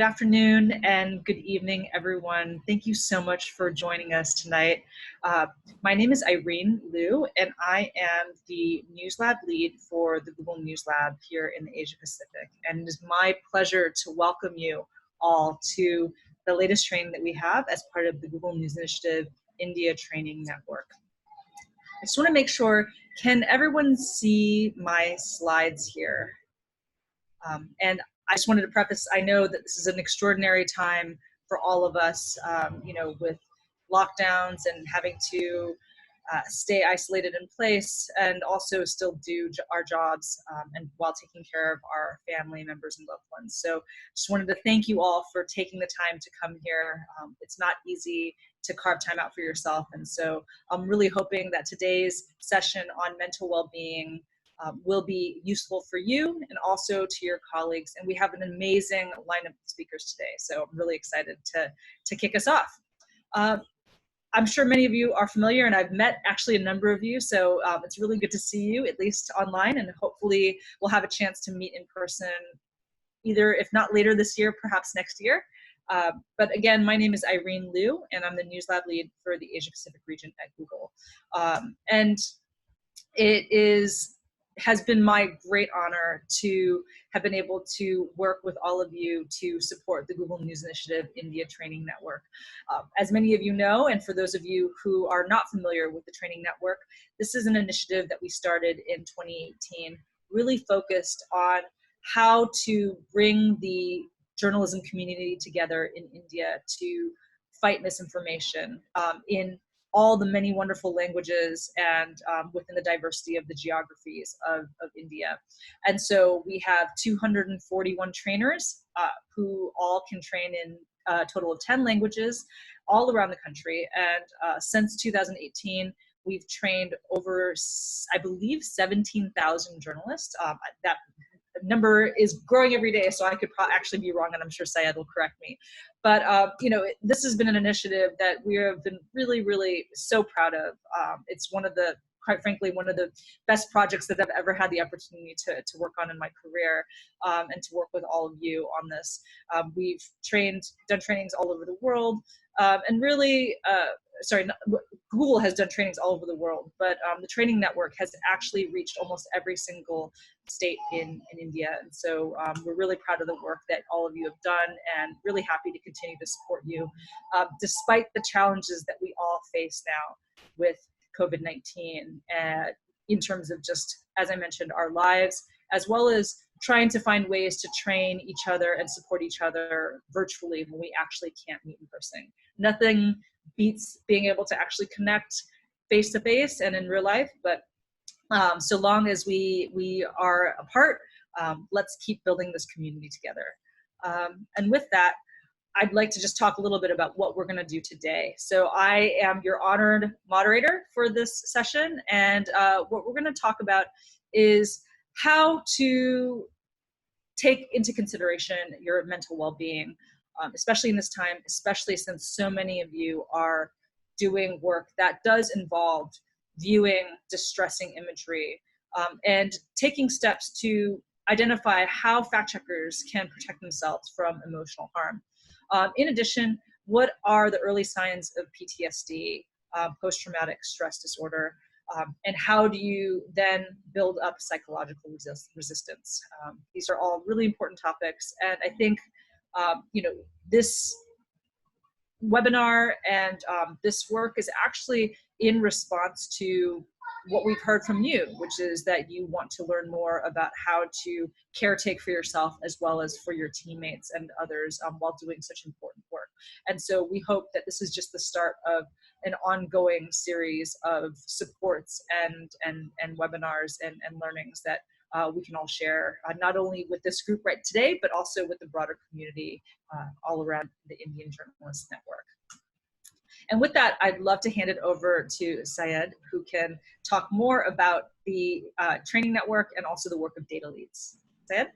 afternoon and good evening, everyone. Thank you so much for joining us tonight. My name is Irene Liu, and I am the News Lab lead for the Google News Lab here in the Asia Pacific. And it is my pleasure to welcome you all to the latest training that we have as part of the Google News Initiative India Training Network. I just want to make sure, can everyone see my slides here? And I just wanted to preface, I know that this is an extraordinary time for all of us, with lockdowns and having to stay isolated in place and also still do our jobs and while taking care of our family members and loved ones. So just wanted to thank you all for taking the time to come here. It's not easy to carve time out for yourself. And so I'm really hoping that today's session on mental well-being will be useful for you and also to your colleagues. And we have an amazing lineup of speakers today. So I'm really excited to kick us off. I'm sure many of you are familiar, and I've met actually a number of you. So it's really good to see you, at least online, and hopefully we'll have a chance to meet in person, either if not later this year, perhaps next year. But again, my name is Irene Liu, and I'm the News Lab lead for the Asia Pacific region at Google. And it has been my great honor to have been able to work with all of you to support the Google News Initiative India Training Network. As many of you know, and for those of you who are not familiar with the training network, this is an initiative that we started in 2018, really focused on how to bring the journalism community together in India to fight misinformation in all the many wonderful languages and within the diversity of the geographies of India. And so we have 241 trainers who all can train in a total of 10 languages all around the country. And since 2018, we've trained over, I believe, 17,000 journalists. That number is growing every day, so I could actually be wrong, and I'm sure Syed will correct me. But this has been an initiative that we have been really, really so proud of. It's one of the, quite frankly, one of the best projects that I've ever had the opportunity to work on in my career, and to work with all of you on this. We've done trainings all over the world, and really, Google has done trainings all over the world, but the training network has actually reached almost every single state in India. And so we're really proud of the work that all of you have done and really happy to continue to support you, despite the challenges that we all face now with COVID-19 in terms of just, as I mentioned, our lives, as well as trying to find ways to train each other and support each other virtually when we actually can't meet in person. Nothing beats being able to actually connect face-to-face and in real life, but so long as we are apart, let's keep building this community together. And with that, I'd like to just talk a little bit about what we're going to do today. So I am your honored moderator for this session, and what we're going to talk about is how to take into consideration your mental well-being, especially in this time, especially since so many of you are doing work that does involve viewing distressing imagery, and taking steps to identify how fact checkers can protect themselves from emotional harm. In addition, what are the early signs of PTSD, post-traumatic stress disorder, and how do you then build up psychological resistance? These are all really important topics, and I think this webinar and this work is actually in response to what we've heard from you, which is that you want to learn more about how to caretake for yourself as well as for your teammates and others while doing such important work. And so we hope that this is just the start of an ongoing series of supports and webinars and learnings that we can all share, not only with this group right today, but also with the broader community all around the Indian Journalists Network. And with that, I'd love to hand it over to Syed, who can talk more about the training network and also the work of DataLEADS. Syed?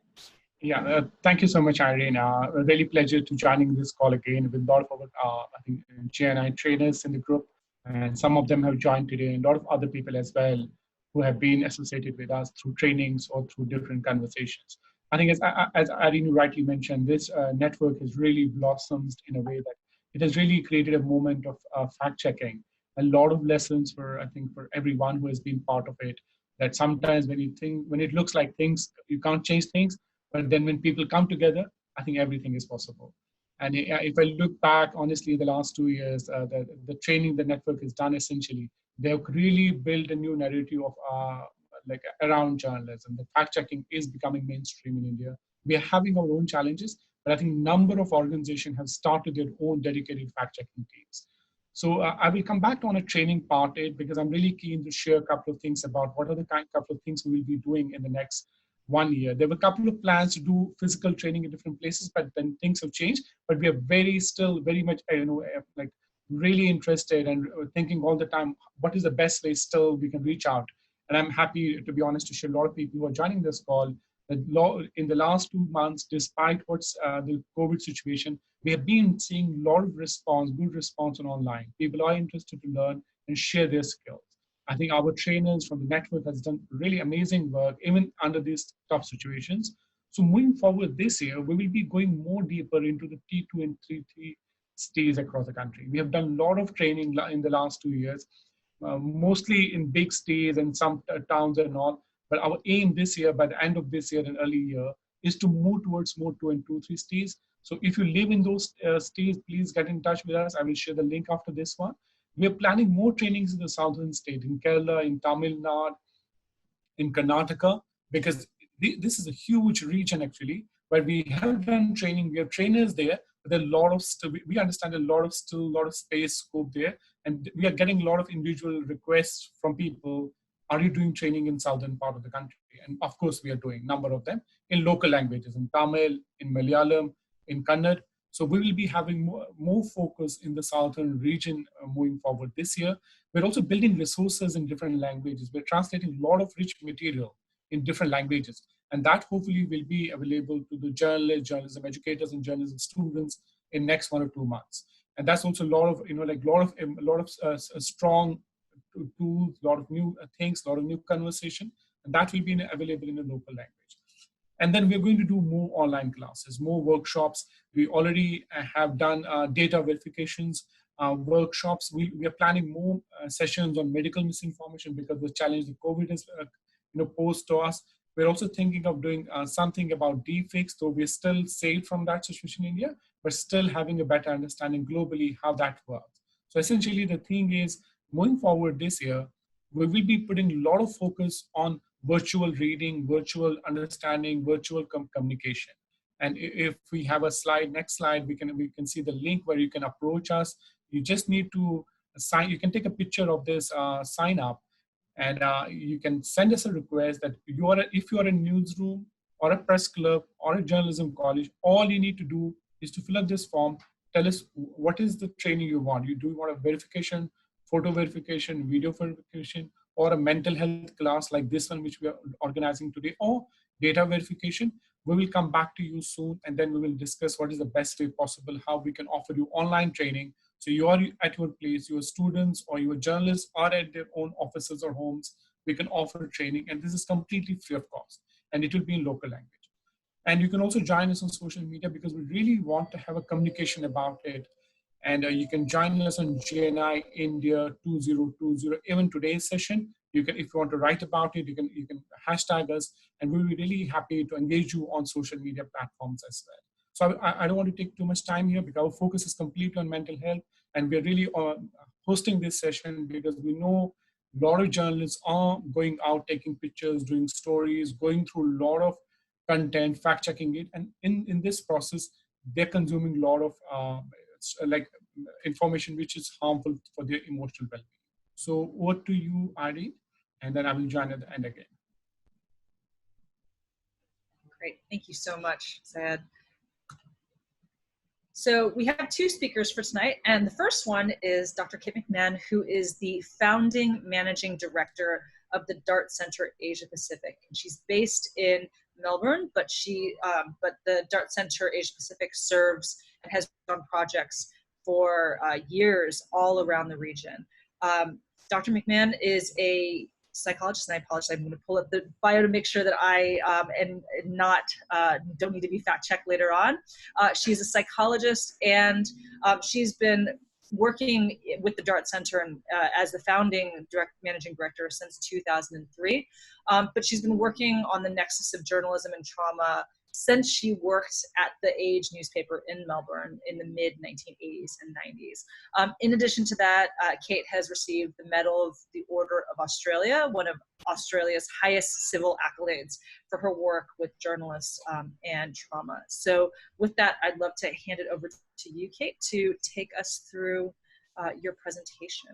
Yeah, thank you so much, Irene. A really pleasure to joining this call again with a lot of, I think, GNI trainers in the group, and some of them have joined today, and a lot of other people as well who have been associated with us through trainings or through different conversations. I think as Irene rightly mentioned, this network has really blossomed in a way that it has really created a moment of fact-checking. A lot of lessons for, I think, for everyone who has been part of it, that sometimes when it looks like things, you can't change things, but then when people come together, I think everything is possible. And if I look back, honestly, the last 2 years, the training the network has done essentially, they have really built a new narrative of like around journalism. The fact checking is becoming mainstream in India. We are having our own challenges, but I think number of organizations have started their own dedicated fact checking teams. So I will come back on a training part 8 because I'm really keen to share a couple of things about what are the couple of things we will be doing in the next 1 year. There were a couple of plans to do physical training in different places, but then things have changed. But we are still very much, like really interested and thinking all the time, what is the best way still we can reach out. And I'm happy, to be honest, to share a lot of people who are joining this call that in the last 2 months, despite what's the COVID situation, we have been seeing a lot of response, good response on online. People are interested to learn and share their skills. I think our trainers from the network has done really amazing work, even under these tough situations. So moving forward this year, we will be going more deeper into the T2 and T3 states across the country. We have done a lot of training in the last 2 years, mostly in big cities and some towns and all. But our aim this year, by the end of this year and early year, is to move towards more 2 and 2, 3 states. So if you live in those states, please get in touch with us. I will share the link after this one. We are planning more trainings in the southern state, in Kerala, in Tamil Nadu, in Karnataka, because this is a huge region actually, where we have done training. We have trainers there, but there are a lot of we understand a lot of space scope there, and we are getting a lot of individual requests from people. Are you doing training in southern part of the country? And of course, we are doing a number of them in local languages, in Tamil, in Malayalam, in Kannada. So we will be having more focus in the southern region moving forward this year. We're also building resources in different languages. We're translating a lot of rich material in different languages. And that hopefully will be available to the journalists, journalism educators, and journalism students in next 1 or 2 months. And that's also a lot of, a lot of strong tools, a lot of new things, a lot of new conversation. And that will be available in a local language. And then we're going to do more online classes, more workshops. We already have done data verifications workshops. We are planning more sessions on medical misinformation because the challenge the COVID has posed to us. We're also thinking of doing something about deepfakes, though we're still safe from that situation in India, but still having a better understanding globally how that works. So essentially the thing is, moving forward this year, we will be putting a lot of focus on virtual reading, virtual understanding, virtual communication. And if we have a slide, next slide, we can see the link where you can approach us. You just need to sign. You can take a picture of this sign up, and you can send us a request that if you are a newsroom or a press club or a journalism college, all you need to do is to fill up this form. Tell us what is the training you want. Do you want a verification, photo verification, video verification, or a mental health class like this one, which we are organizing today, or data verification? We will come back to you soon, and then we will discuss what is the best way possible, how we can offer you online training. So you are at your place, your students or your journalists are at their own offices or homes. We can offer training, and this is completely free of cost, and it will be in local language. And you can also join us on social media because we really want to have a communication about it. And you can join us on GNI India 2020. Even today's session, you can, if you want to write about it, you can hashtag us, and we'll be really happy to engage you on social media platforms as well. So I don't want to take too much time here because our focus is completely on mental health, and we're really hosting this session because we know a lot of journalists are going out, taking pictures, doing stories, going through a lot of content, fact checking it, and in this process, they're consuming a lot of like information which is harmful for their emotional well-being. So over to you, Ari, and then I will join at the end again. Great, thank you so much, Syed. So we have 2 speakers for tonight, and the first one is Dr. Cait McMahon, who is the founding managing director of the DART Center Asia Pacific. And she's based in Melbourne, but the DART Center Asia Pacific serves and has done projects for years all around the region. Dr. McMahon is a psychologist, and I apologize, I'm going to pull up the bio to make sure that I don't need to be fact checked later on. She's a psychologist, and she's been working with the DART Center and as the founding managing director since 2003. But she's been working on the nexus of journalism and trauma since she worked at the Age newspaper in Melbourne in the mid-1980s and 90s. In addition to that, Cait has received the Medal of the Order of Australia, one of Australia's highest civil accolades for her work with journalists and trauma. So with that, I'd love to hand it over to you, Cait, to take us through your presentation.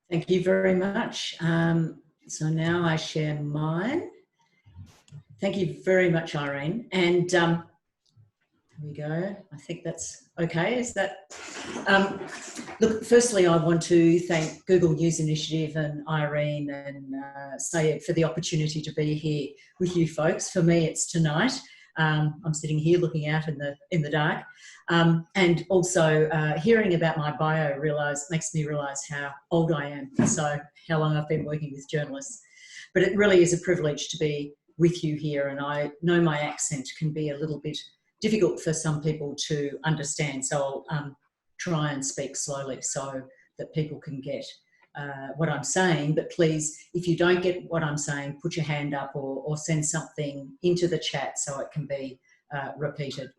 Thank you very much. So now I share mine. Thank you very much, Irene. And here we go. I think that's okay. Is that? Look, firstly, I want to thank Google News Initiative and Irene and Sayed for the opportunity to be here with you folks. For me, it's tonight. I'm sitting here looking out in the dark, and also hearing about my bio makes me realise how old I am. So how long I've been working with journalists, but it really is a privilege to be with you here, and I know my accent can be a little bit difficult for some people to understand, so I'll try and speak slowly so that people can get what I'm saying. But please, if you don't get what I'm saying, put your hand up or send something into the chat so it can be repeated.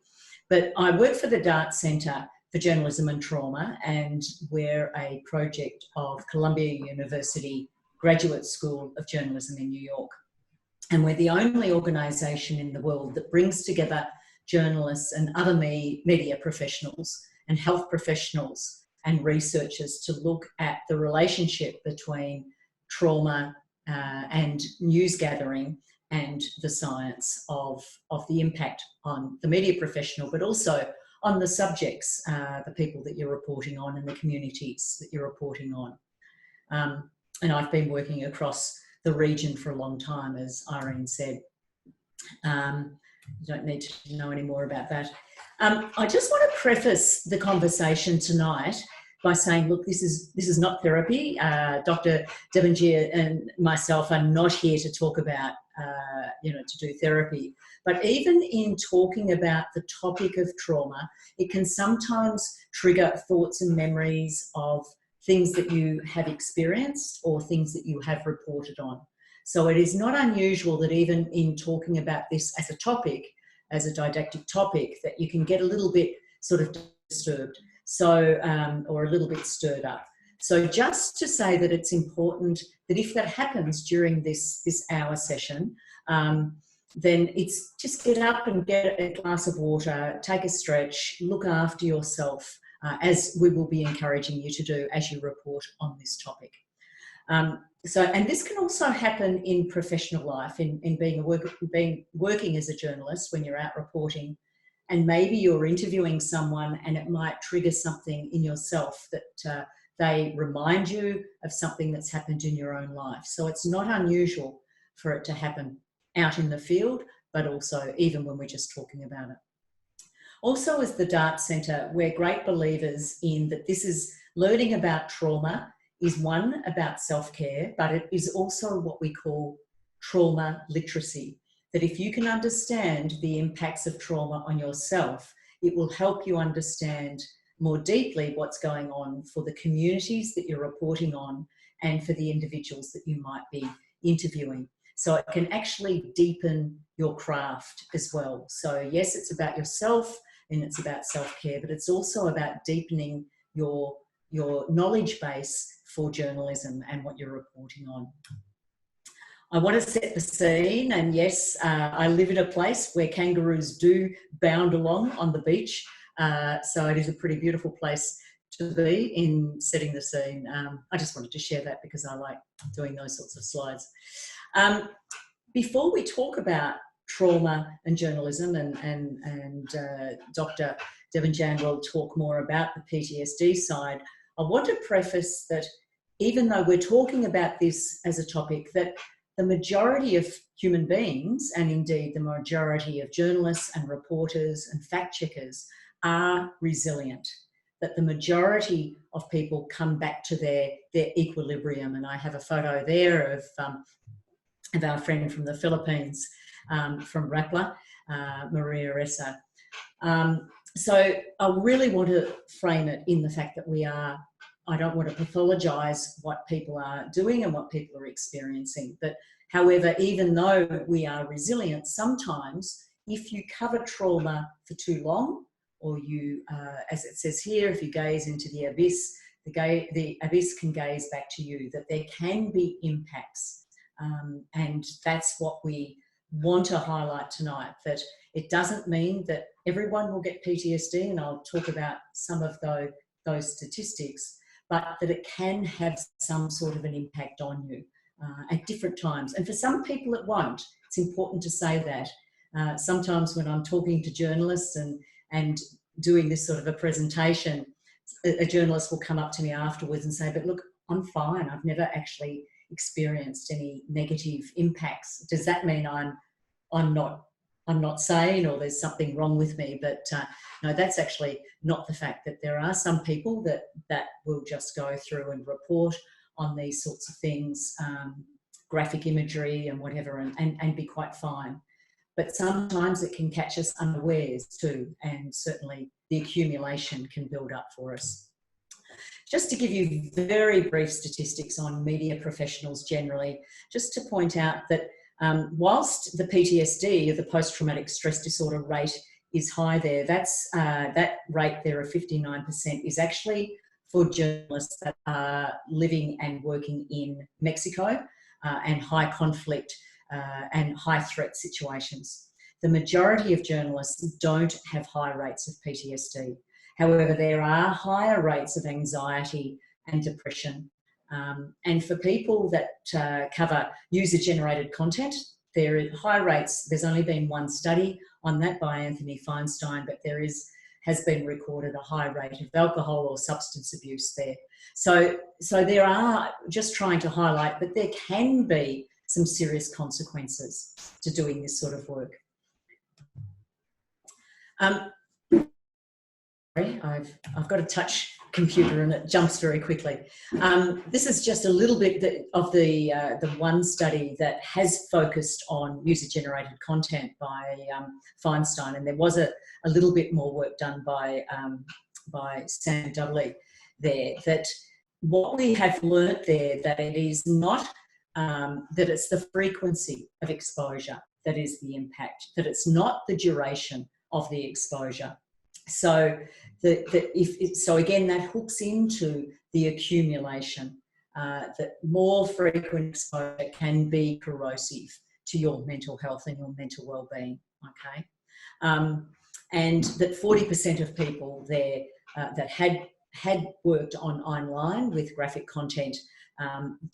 But I work for the DART Centre for Journalism and Trauma, and we're a project of Columbia University Graduate School of Journalism in New York. And we're the only organisation in the world that brings together journalists and other media professionals and health professionals and researchers to look at the relationship between trauma and news gathering and the science of the impact on the media professional, but also on the subjects, the people that you're reporting on and the communities that you're reporting on. And I've been working across the region for a long time, as Irene said. You don't need to know any more about that. I just want to preface the conversation tonight by saying, look, this is not therapy. Dr. Debanjan and myself are not here to talk about, to do therapy. But even in talking about the topic of trauma, it can sometimes trigger thoughts and memories of things that you have experienced or things that you have reported on. So it is not unusual that even in talking about this as a topic, as a didactic topic, that you can get a little bit sort of disturbed, so or a little bit stirred up. So just to say that it's important that if that happens during this hour session, then it's just get up and get a glass of water, take a stretch, look after yourself, as we will be encouraging you to do as you report on this topic. And this can also happen in professional life, in working as a journalist when you're out reporting, and maybe you're interviewing someone and it might trigger something in yourself that they remind you of something that's happened in your own life. So it's not unusual for it to happen out in the field, but also even when we're just talking about it. Also, as the DART Centre, we're great believers in that this is learning about trauma is one about self-care, but it is also what we call trauma literacy. That if you can understand the impacts of trauma on yourself, it will help you understand more deeply what's going on for the communities that you're reporting on and for the individuals that you might be interviewing. So it can actually deepen your craft as well. So yes, it's about yourself and it's about self-care, but it's also about deepening your knowledge base for journalism and what you're reporting on. I want to set the scene, and yes, I live in a place where kangaroos do bound along on the beach, so it is a pretty beautiful place to be in setting the scene. I just wanted to share that because I like doing those sorts of slides. Before we talk about trauma and journalism, and Dr. Debanjan will talk more about the PTSD side, I want to preface that even though we're talking about this as a topic, that the majority of human beings, and indeed the majority of journalists and reporters and fact checkers, are resilient. that the majority of people come back to their equilibrium. And I have a photo there of our friend from the Philippines, from Rappler, Maria Ressa. So I really want to frame it in the fact that I don't want to pathologise what people are doing and what people are experiencing. But however, even though we are resilient, sometimes if you cover trauma for too long, or you, as it says here, if you gaze into the abyss, the abyss can gaze back to you, that there can be impacts. And that's what we want to highlight tonight, that it doesn't mean that everyone will get PTSD, and I'll talk about some of those statistics, but that it can have some sort of an impact on you at different times. And for some people it won't. It's important to say that. Sometimes when I'm talking to journalists and doing this sort of a presentation, a journalist will come up to me afterwards and say, but look, I'm fine. I've never actually experienced any negative impacts. Does that mean I'm not sane, or there's something wrong with me? But no, that's actually not the fact. That there are some people that will just go through and report on these sorts of things, graphic imagery and whatever, and be quite fine. But sometimes it can catch us unawares too, and certainly the accumulation can build up for us. Just to give you very brief statistics on media professionals generally, just to point out that whilst the PTSD, or the post-traumatic stress disorder rate, is high there, that rate there of 59% is actually for journalists that are living and working in Mexico and high conflict and high threat situations. The majority of journalists don't have high rates of PTSD. However, there are higher rates of anxiety and depression. And for people that cover user-generated content, there are high rates. There's only been one study on that by Anthony Feinstein, but has been recorded a high rate of alcohol or substance abuse there. So there are, just trying to highlight that there can be some serious consequences to doing this sort of work. I've got a touch computer and it jumps very quickly. This is just a little bit of the one study that has focused on user-generated content by Feinstein, and there was a little bit more work done by Sam Dudley there. That what we have learnt there, that it is not that it's the frequency of exposure that is the impact, that it's not the duration of the exposure. So so again, that hooks into the accumulation, that more frequent exposure can be corrosive to your mental health and your mental well-being, okay? And that 40% of people there that had worked online with graphic content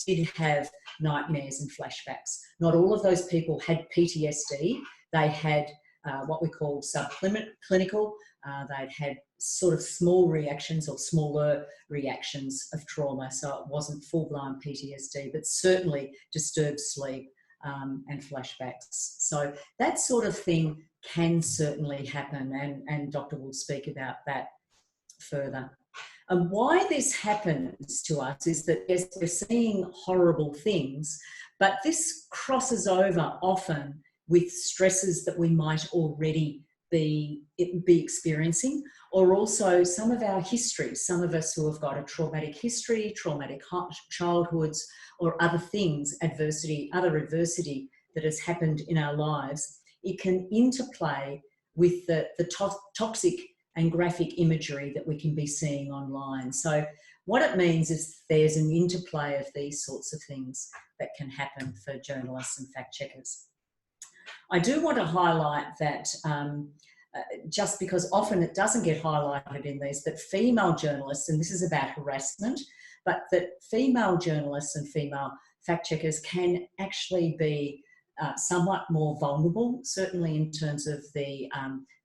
did have nightmares and flashbacks. Not all of those people had PTSD. They had what we call subclinical. They'd had sort of small reactions or smaller reactions of trauma, so it wasn't full-blown PTSD, but certainly disturbed sleep and flashbacks. So that sort of thing can certainly happen, and Dr. will speak about that further. And why this happens to us is that, yes, we're seeing horrible things, but this crosses over often with stresses that we might already be experiencing, or also some of our history. Some of us who have got a traumatic history, traumatic childhoods, or other things, other adversity that has happened in our lives, it can interplay with the toxic and graphic imagery that we can be seeing online. So what it means is there's an interplay of these sorts of things that can happen for journalists and fact checkers. I do want to highlight that just because often it doesn't get highlighted in these, that female journalists, and this is about harassment, but that female journalists and female fact checkers can actually be somewhat more vulnerable, certainly in terms of the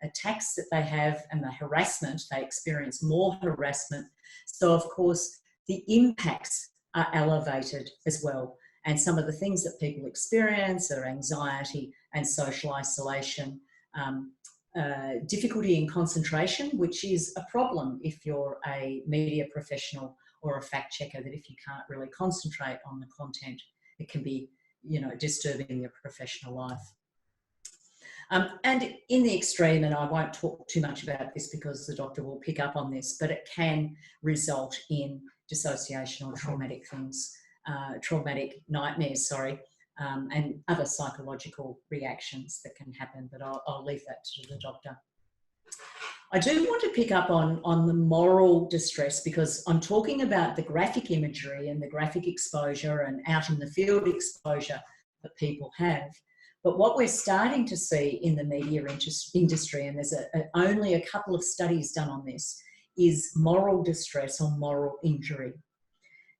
attacks that they have and the harassment. They experience more harassment. So, of course, the impacts are elevated as well. And some of the things that people experience are anxiety and social isolation, difficulty in concentration, which is a problem if you're a media professional or a fact checker, that if you can't really concentrate on the content, it can be, you know, disturbing your professional life. And in the extreme, and I won't talk too much about this because the doctor will pick up on this, but it can result in dissociation or traumatic things, traumatic nightmares, sorry, and other psychological reactions that can happen, but I'll leave that to the doctor. I do want to pick up on the moral distress, because I'm talking about the graphic imagery and the graphic exposure and out in the field exposure that people have. But what we're starting to see in the media industry, and there's only a couple of studies done on this, is moral distress or moral injury.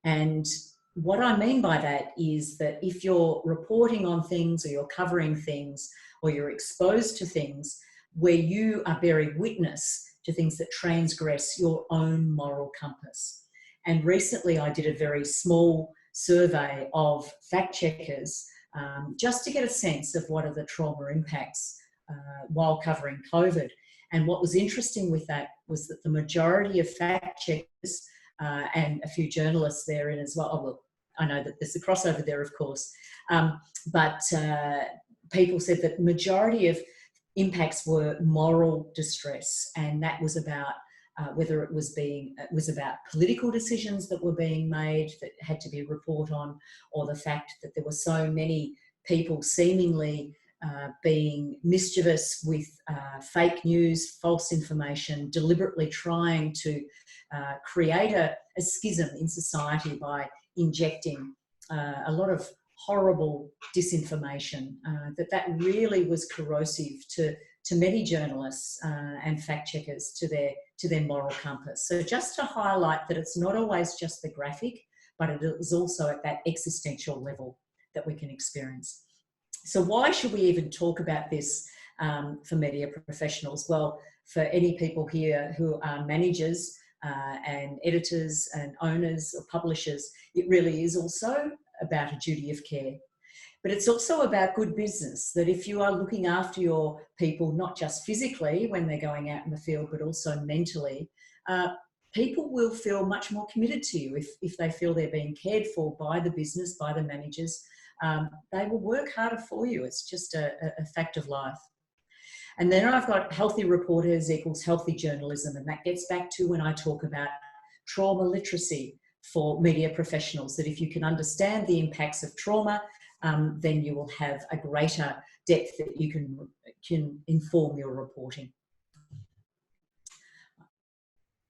And what I mean by that is that if you're reporting on things, or you're covering things, or you're exposed to things where you are bearing witness to things that transgress your own moral compass. And recently I did a very small survey of fact checkers just to get a sense of what are the trauma impacts while covering COVID. And what was interesting with that was that the majority of fact checkers and a few journalists therein as well, well, I know that there's a crossover there, of course, but people said that the majority of impacts were moral distress, and that was about whether it was about political decisions that were being made that had to be reported on, or the fact that there were so many people seemingly being mischievous with fake news, false information, deliberately trying to create a schism in society by injecting a lot of horrible disinformation, that really was corrosive to many journalists and fact checkers, to their moral compass. So just to highlight that it's not always just the graphic, but it is also at that existential level that we can experience. So why should we even talk about this for media professionals? Well, for any people here who are managers and editors and owners or publishers, it really is also about a duty of care. But it's also about good business, that if you are looking after your people, not just physically when they're going out in the field, but also mentally, people will feel much more committed to you if they feel they're being cared for by the business, by the managers. They will work harder for you. It's just a fact of life. And then I've got healthy reporters equals healthy journalism. And that gets back to when I talk about trauma literacy for media professionals, that if you can understand the impacts of trauma, then you will have a greater depth that you can inform your reporting.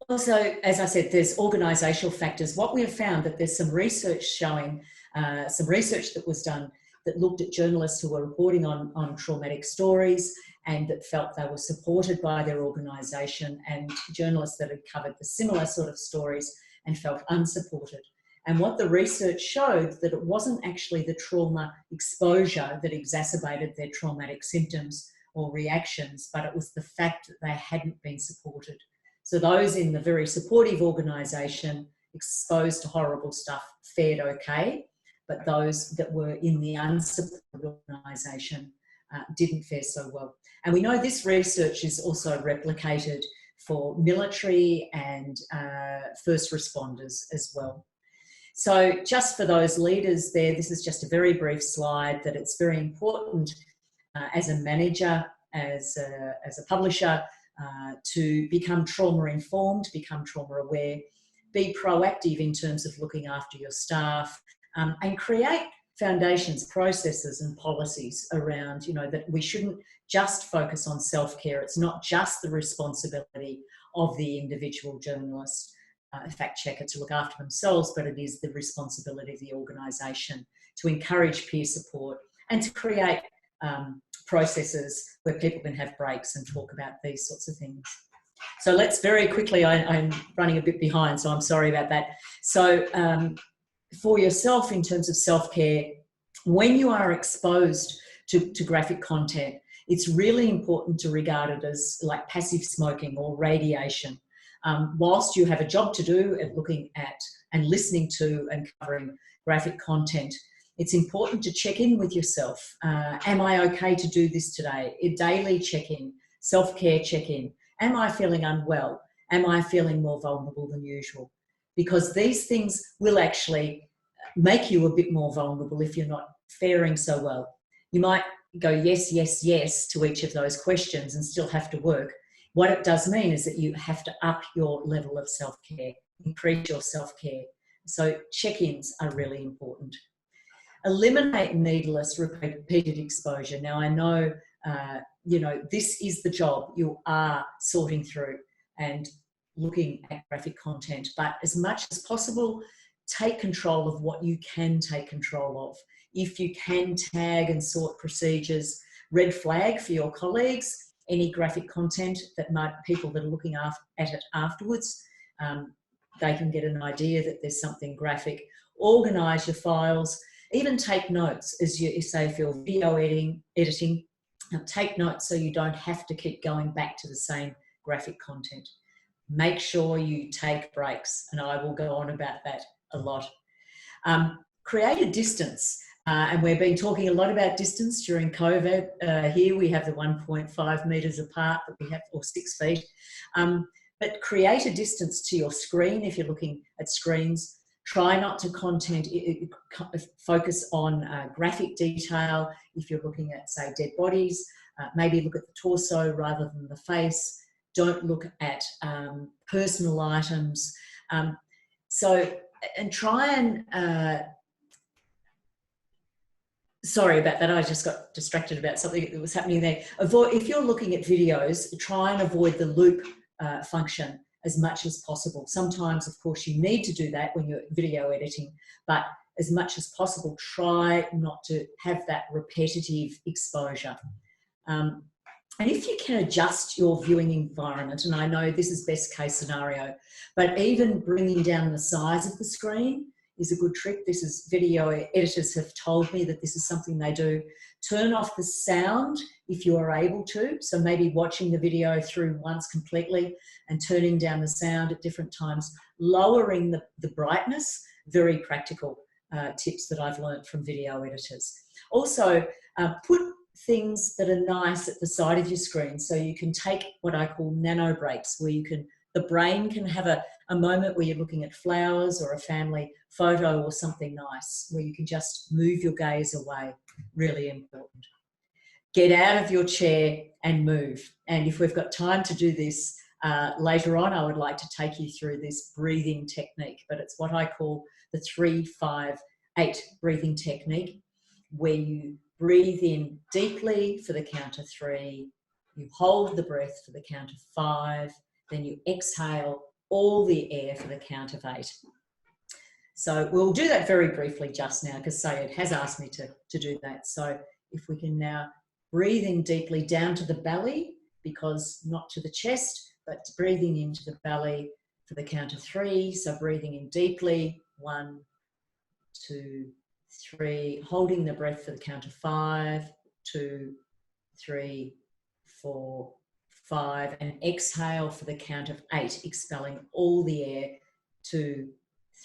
Also, as I said, there's organisational factors. What we have found that there's some research showing, some research that was done that looked at journalists who were reporting on traumatic stories and that felt they were supported by their organisation, and journalists that had covered the similar sort of stories and felt unsupported. And what the research showed, that it wasn't actually the trauma exposure that exacerbated their traumatic symptoms or reactions, but it was the fact that they hadn't been supported. So those in the very supportive organisation exposed to horrible stuff fared okay, but those that were in the unsupported organisation didn't fare so well. And we know this research is also replicated for military and first responders as well. So just for those leaders there, this is just a very brief slide, that it's very important as a manager, as a publisher, to become trauma informed, become trauma aware, be proactive in terms of looking after your staff, and create foundations, processes and policies around, you know, that we shouldn't just focus on self-care. It's not just the responsibility of the individual journalist, fact checker, to look after themselves, but it is the responsibility of the organisation to encourage peer support and to create processes where people can have breaks and talk about these sorts of things. So let's very quickly, I'm running a bit behind, so I'm sorry about that. So for yourself, in terms of self-care, when you are exposed to graphic content, it's really important to regard it as like passive smoking or radiation. Whilst you have a job to do at looking at and listening to and covering graphic content, it's important to check in with yourself. Am I okay to do this today? A daily check-in, Self-care check-in. Am I feeling unwell? Am I feeling more vulnerable than usual? Because these things will actually make you a bit more vulnerable if you're not faring so well. You might go yes, yes, yes to each of those questions and still have to work. What it does mean is that you have to up your level of self-care, increase your self-care. So check-ins are really important. Eliminate needless repeated exposure. Now, I know, this is the job you are sorting through and looking at graphic content, but as much as possible, take control of what you can take control of. If you can tag and sort procedures, red flag for your colleagues, any graphic content that people that are looking at it afterwards, they can get an idea that there's something graphic. Organise your files, even take notes as you say if you're video editing, take notes so you don't have to keep going back to the same graphic content. Make sure you take breaks, and I will go on about that a lot. Create a distance, and we've been talking a lot about distance during COVID. Here we have the 1.5 metres apart that we have, or 6 feet. But create a distance to your screen if you're looking at screens. Try not to focus on graphic detail if you're looking at, say, dead bodies. Maybe look at the torso rather than the face. Don't look at personal items. And try and, sorry about that, I just got distracted about something that was happening there. If you're looking at videos, try and avoid the loop function as much as possible. Sometimes, of course, you need to do that when you're video editing, but as much as possible, try not to have that repetitive exposure. And if you can adjust your viewing environment, and I know this is best case scenario, but even bringing down the size of the screen is a good trick. This is, video editors have told me that this is something they do. Turn off the sound if you are able to. So maybe watching the video through once completely and turning down the sound at different times, lowering the brightness, very practical tips that I've learned from video editors. Also, put things that are nice at the side of your screen so you can take what I call nano breaks, where the brain can have a moment where you're looking at flowers or a family photo or something nice, where you can just move your gaze away. Really important. Get out of your chair and move. And if we've got time to do this later on, I would like to take you through this breathing technique, but it's what I call the 3-5-8 breathing technique, where you breathe in deeply for the count of 3, you hold the breath for the count of 5, then you exhale all the air for the count of 8. So we'll do that very briefly just now because Cait has asked me to do that. So if we can now breathe in deeply down to the belly, because not to the chest, but breathing into the belly for the count of 3. So breathing in deeply, 1, 2, 3, holding the breath for the count of 5, 2, 3, 4, 5, and exhale for the count of 8, expelling all the air, 2,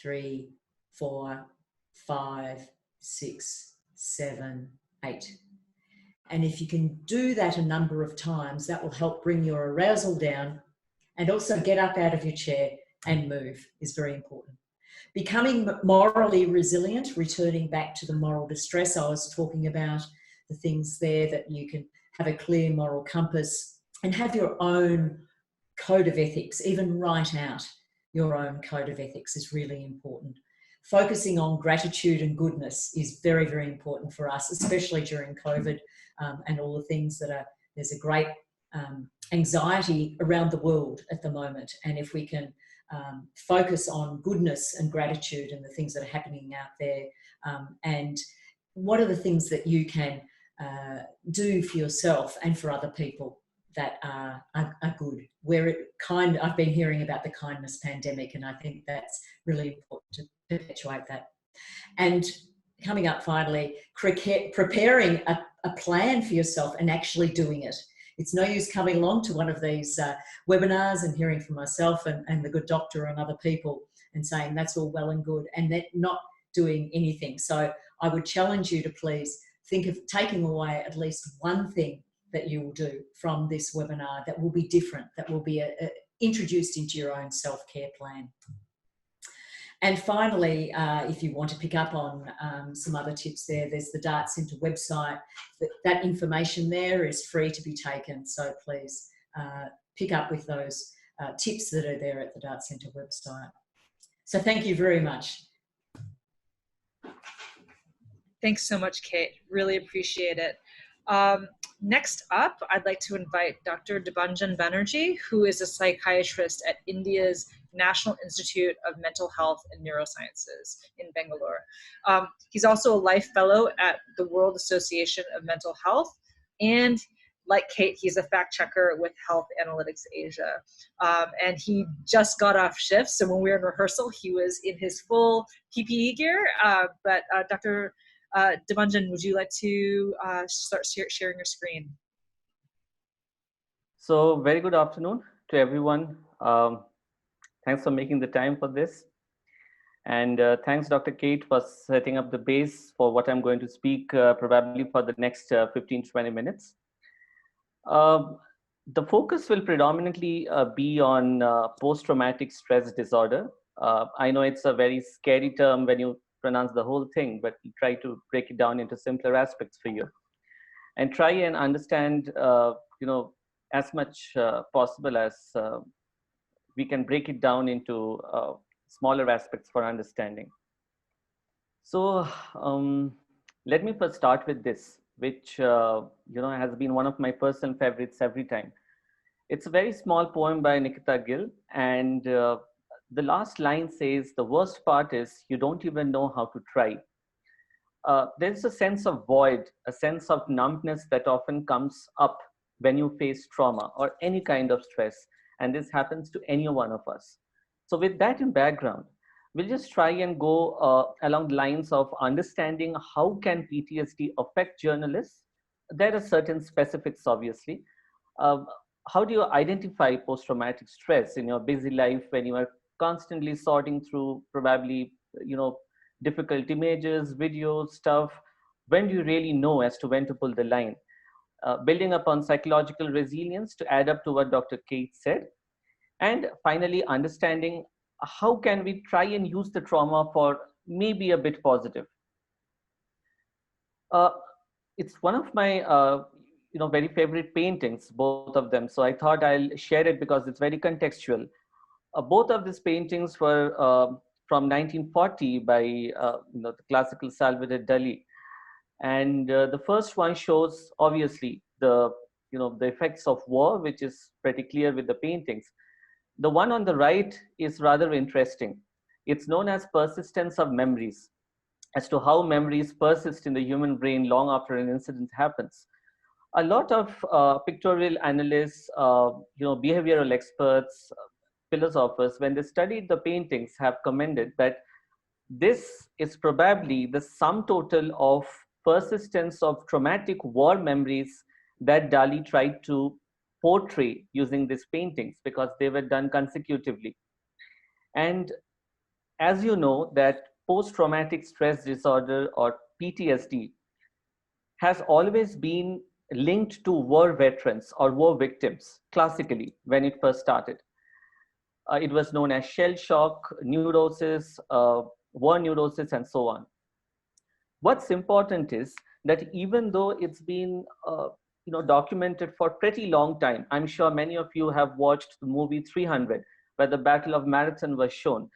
3, 4, 5, 6, 7, 8. And if you can do that a number of times, that will help bring your arousal down, and also get up out of your chair and move is very important. Becoming morally resilient, returning back to the moral distress I was talking about, the things there that you can have a clear moral compass and have your own code of ethics, even write out your own code of ethics is really important. Focusing on gratitude and goodness is very, very important for us, especially during COVID and all the things that are, there's a great anxiety around the world at the moment. And if we can focus on goodness and gratitude and the things that are happening out there, and what are the things that you can do for yourself and for other people that are good. I've been hearing about the kindness pandemic, and I think that's really important to perpetuate that. And coming up finally, preparing a plan for yourself and actually doing it. It's no use coming along to one of these webinars and hearing from myself and the good doctor and other people and saying that's all well and good and then not doing anything. So I would challenge you to please think of taking away at least one thing that you will do from this webinar that will be different, that will be introduced into your own self-care plan. And finally, if you want to pick up on some other tips there's the Dart Centre website. That information there is free to be taken, so please pick up with those tips that are there at the Dart Centre website. So thank you very much. Thanks so much, Cait. Really appreciate it. Next up, I'd like to invite Dr. Debanjan Banerjee, who is a psychiatrist at India's National Institute of Mental Health and Neurosciences in Bengaluru. He's also a Life Fellow at the World Association of Mental Health, and like Cait, he's a fact checker with Health Analytics Asia. And he just got off shift, so when we were in rehearsal, he was in his full PPE gear. But Dr. Debanjan, would you like to start sharing your screen? So very good afternoon to everyone. Thanks for making the time for this. And thanks, Dr. Cait, for setting up the base for what I'm going to speak probably for the next 15-20 minutes. The focus will predominantly be on post-traumatic stress disorder. I know it's a very scary term when you pronounce the whole thing, but we try to break it down into simpler aspects for you and try and understand, as much possible as we can break it down into smaller aspects for understanding. So let me first start with this, which has been one of my personal favorites every time. It's a very small poem by Nikita Gill, and the last line says, "The worst part is you don't even know how to try." There's a sense of void, a sense of numbness that often comes up when you face trauma or any kind of stress, and this happens to any one of us. So with that in background, we'll just try and go along the lines of understanding how can PTSD affect journalists. There are certain specifics, obviously. How do you identify post-traumatic stress in your busy life when you are constantly sorting through probably, difficult images, videos, stuff? When do you really know as to when to pull the line? Building upon psychological resilience to add up to what Dr. Cait said. And finally, understanding how can we try and use the trauma for maybe a bit positive. It's one of my very favorite paintings, both of them. So I thought I'll share it because it's very contextual. Both of these paintings were from 1940 by the classical Salvador Dali. And the first one shows obviously the effects of war, which is pretty clear with the paintings. The one on the right is rather interesting. It's known as persistence of memories, as to how memories persist in the human brain long after an incident happens. A lot of pictorial analysts, behavioral experts, philosophers, when they studied the paintings, have commented that this is probably the sum total of persistence of traumatic war memories that Dali tried to portray using these paintings, because they were done consecutively. And as you know, that post-traumatic stress disorder, or PTSD, has always been linked to war veterans or war victims, classically, when it first started. It was known as shell shock, neurosis, war neurosis, and so on. What's important is that even though it's been documented for a pretty long time, I'm sure many of you have watched the movie 300, where the Battle of Marathon was shown.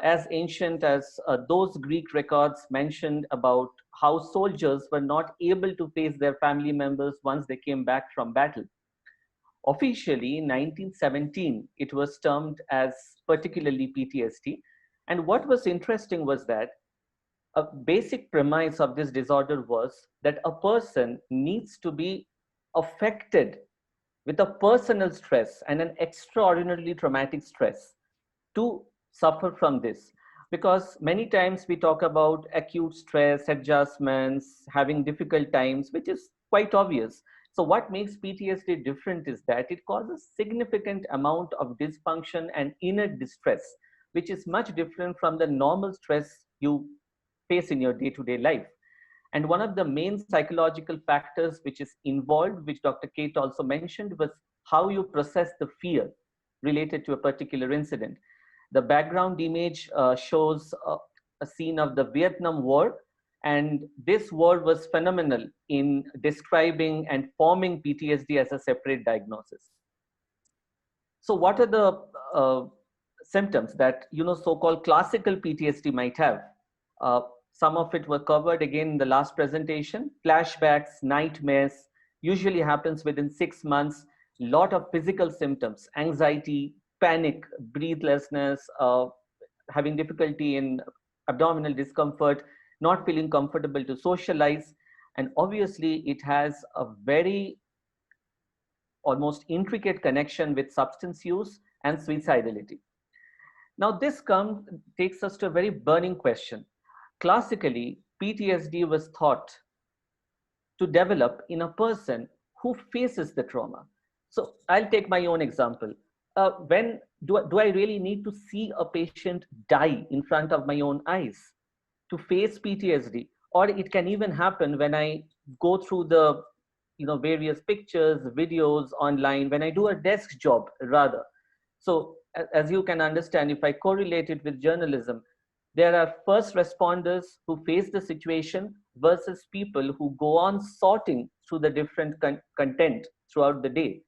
As ancient as those Greek records mentioned about how soldiers were not able to face their family members once they came back from battle. Officially, in 1917, it was termed as particularly PTSD. And what was interesting was that a basic premise of this disorder was that a person needs to be affected with a personal stress and an extraordinarily traumatic stress to suffer from this. Because many times we talk about acute stress, adjustments, having difficult times, which is quite obvious. So what makes PTSD different is that it causes significant amount of dysfunction and inner distress, which is much different from the normal stress you face in your day-to-day life. And one of the main psychological factors which is involved, which Dr. Cait also mentioned, was how you process the fear related to a particular incident. The background image shows a scene of the Vietnam War, and this war was phenomenal in describing and forming PTSD as a separate diagnosis. So what are the symptoms that, so-called classical PTSD might have? Some of it were covered again in the last presentation. Flashbacks, nightmares, usually happens within 6 months. Lot of physical symptoms, anxiety, panic, breathlessness, having difficulty in abdominal discomfort, not feeling comfortable to socialize. And obviously it has a very almost intricate connection with substance use and suicidality. Now this takes us to a very burning question. Classically, PTSD was thought to develop in a person who faces the trauma. So I'll take my own example. When do I really need to see a patient die in front of my own eyes to face PTSD? Or it can even happen when I go through the various pictures, videos online, when I do a desk job rather. So as you can understand, if I correlate it with journalism, there are first responders who face the situation versus people who go on sorting through the different content throughout the day.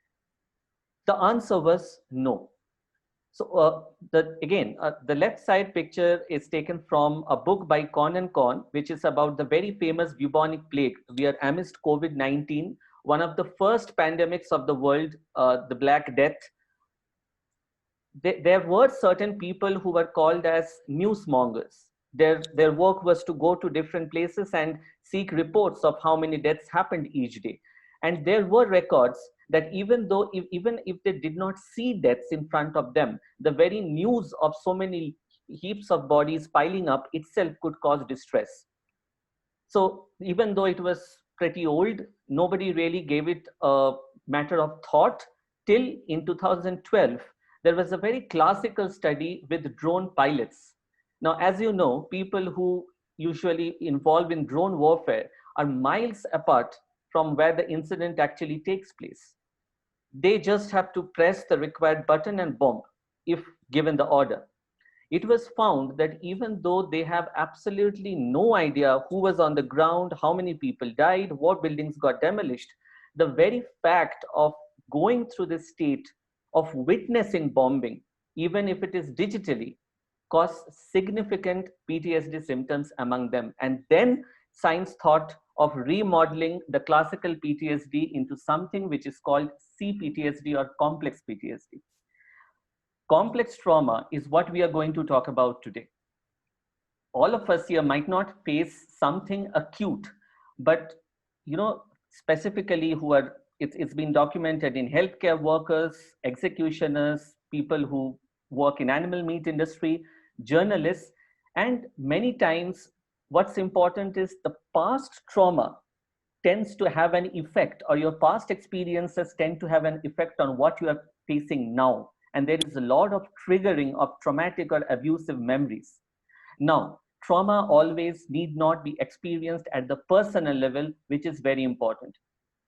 The answer was no. So the left side picture is taken from a book by Con, which is about the very famous bubonic plague. We are amidst COVID-19, one of the first pandemics of the world, the Black Death. There were certain people who were called as newsmongers. Their work was to go to different places and seek reports of how many deaths happened each day. And there were records that even if they did not see deaths in front of them, the very news of so many heaps of bodies piling up itself could cause distress. So even though it was pretty old, nobody really gave it a matter of thought till in 2012. There was a very classical study with drone pilots. Now, as you know, people who usually involve in drone warfare are miles apart from where the incident actually takes place. They just have to press the required button and bomb if given the order. It was found that even though they have absolutely no idea who was on the ground, how many people died, what buildings got demolished, the very fact of going through this state of witnessing bombing, even if it is digitally, caused significant PTSD symptoms among them. And then science thought of remodeling the classical PTSD into something which is called CPTSD or complex PTSD. Complex trauma is what we are going to talk about today. All of us here might not face something acute, but specifically it's been documented in healthcare workers, executioners, people who work in animal meat industry, journalists, and many times what's important is the past trauma tends to have an effect, or your past experiences tend to have an effect on what you are facing now. And there is a lot of triggering of traumatic or abusive memories. Now, trauma always need not be experienced at the personal level, which is very important.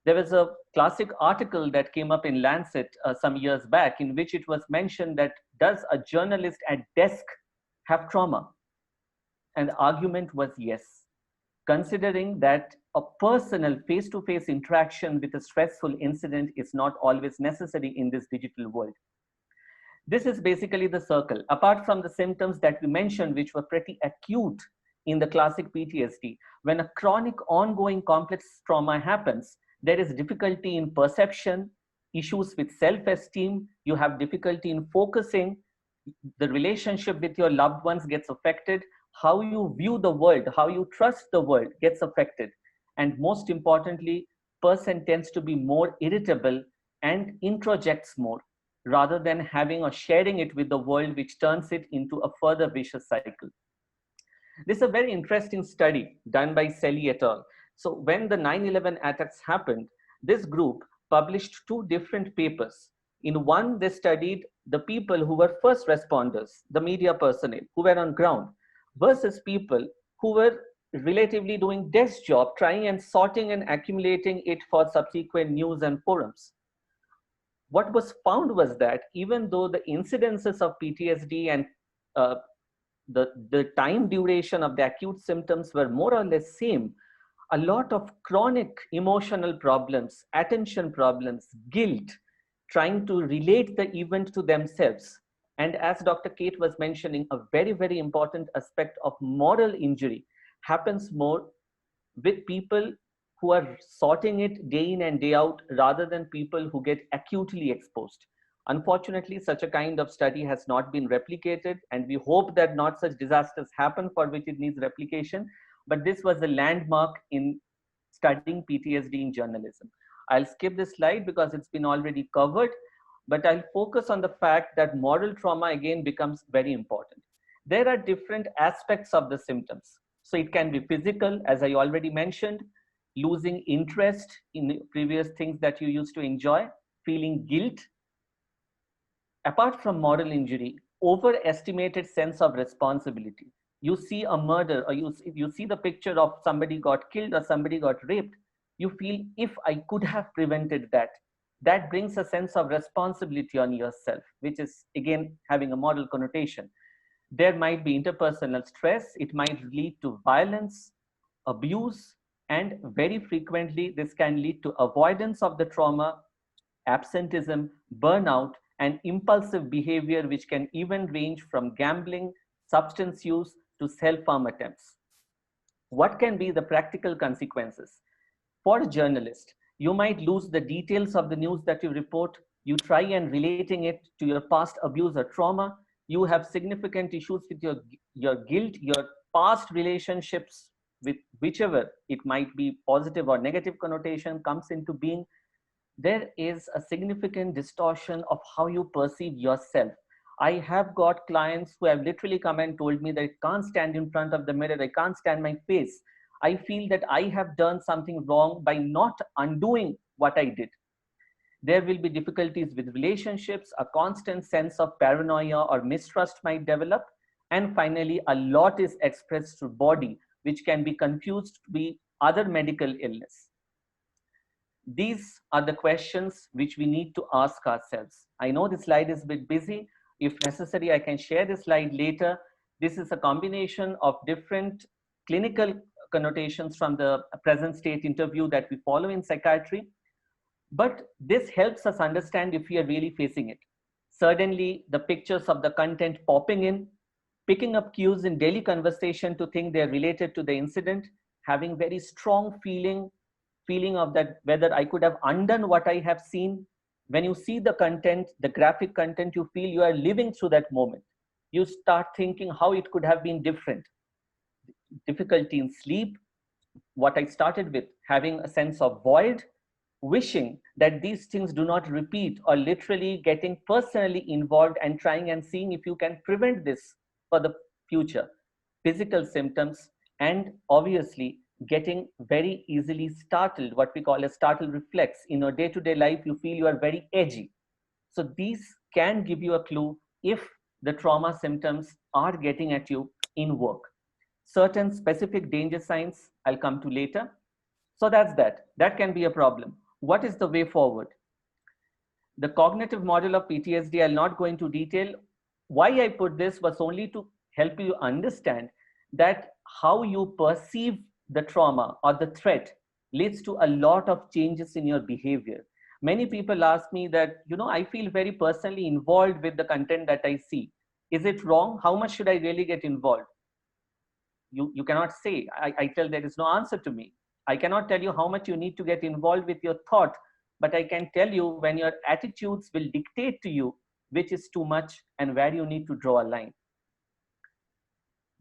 There was a classic article that came up in Lancet some years back in which it was mentioned that does a journalist at desk have trauma? And the argument was yes, considering that a personal face-to-face interaction with a stressful incident is not always necessary in this digital world. This is basically the circle. Apart from the symptoms that we mentioned, which were pretty acute in the classic PTSD, when a chronic ongoing complex trauma happens, there is difficulty in perception, issues with self-esteem, you have difficulty in focusing, the relationship with your loved ones gets affected, how you view the world, how you trust the world gets affected. And most importantly, person tends to be more irritable and introjects more, rather than having or sharing it with the world, which turns it into a further vicious cycle. This is a very interesting study done by Cait et al. So when the 9/11 attacks happened, this group published 2 different papers. In one, they studied the people who were first responders, the media personnel who were on ground, versus people who were relatively doing desk job, trying and sorting and accumulating it for subsequent news and forums. What was found was that even though the incidences of PTSD and uh, the time duration of the acute symptoms were more or less same, a lot of chronic emotional problems, attention problems, guilt, trying to relate the event to themselves. And as Dr. Cait was mentioning, a very, very important aspect of moral injury happens more with people who are sorting it day in and day out rather than people who get acutely exposed. Unfortunately, such a kind of study has not been replicated, and we hope that not such disasters happen for which it needs replication. But this was a landmark in studying PTSD in journalism. I'll skip this slide because it's been already covered, but I'll focus on the fact that moral trauma again becomes very important. There are different aspects of the symptoms. So it can be physical, as I already mentioned, losing interest in previous things that you used to enjoy, feeling guilt. Apart from moral injury, overestimated sense of responsibility. You see a murder, or you see the picture of somebody got killed or somebody got raped, you feel, if I could have prevented that, that brings a sense of responsibility on yourself, which is again having a moral connotation. There might be interpersonal stress, it might lead to violence, abuse, and very frequently this can lead to avoidance of the trauma, absenteeism, burnout, and impulsive behavior, which can even range from gambling, substance use, to self-harm attempts. What can be the practical consequences? For a journalist, you might lose the details of the news that you report. You try and relating it to your past abuse or trauma. You have significant issues with your guilt, your past relationships with whichever it might be positive or negative connotation comes into being. There is a significant distortion of how you perceive yourself. I have got clients who have literally come and told me that I can't stand in front of the mirror, I can't stand my face. I feel that I have done something wrong by not undoing what I did. There will be difficulties with relationships, a constant sense of paranoia or mistrust might develop. And finally, a lot is expressed through body, which can be confused to be other medical illness. These are the questions which we need to ask ourselves. I know this slide is a bit busy. If necessary, I can share this slide later. This is a combination of different clinical connotations from the present state interview that we follow in psychiatry. But this helps us understand if we are really facing it. Certainly, the pictures of the content popping in, picking up cues in daily conversation to think they're related to the incident, having very strong feeling of that whether I could have undone what I have seen. When you see the content, the graphic content, you feel you are living through that moment. You start thinking how it could have been different. Difficulty in sleep, what I started with, having a sense of void, wishing that these things do not repeat, or literally getting personally involved and trying and seeing if you can prevent this for the future. Physical symptoms, and obviously getting very easily startled, what we call a startle reflex. In your day-to-day life, you feel you are very edgy. So these can give you a clue if the trauma symptoms are getting at you in work. Certain specific danger signs I'll come to later. So that can be a problem. What is the way forward? The cognitive model of PTSD, I'll not go into detail. Why I put this was only to help you understand that how you perceive the trauma or the threat leads to a lot of changes in your behavior. Many people ask me that, I feel very personally involved with the content that I see. Is it wrong? How much should I really get involved? You cannot say. I tell there is no answer to me. I cannot tell you how much you need to get involved with your thought, but I can tell you when your attitudes will dictate to you which is too much and where you need to draw a line.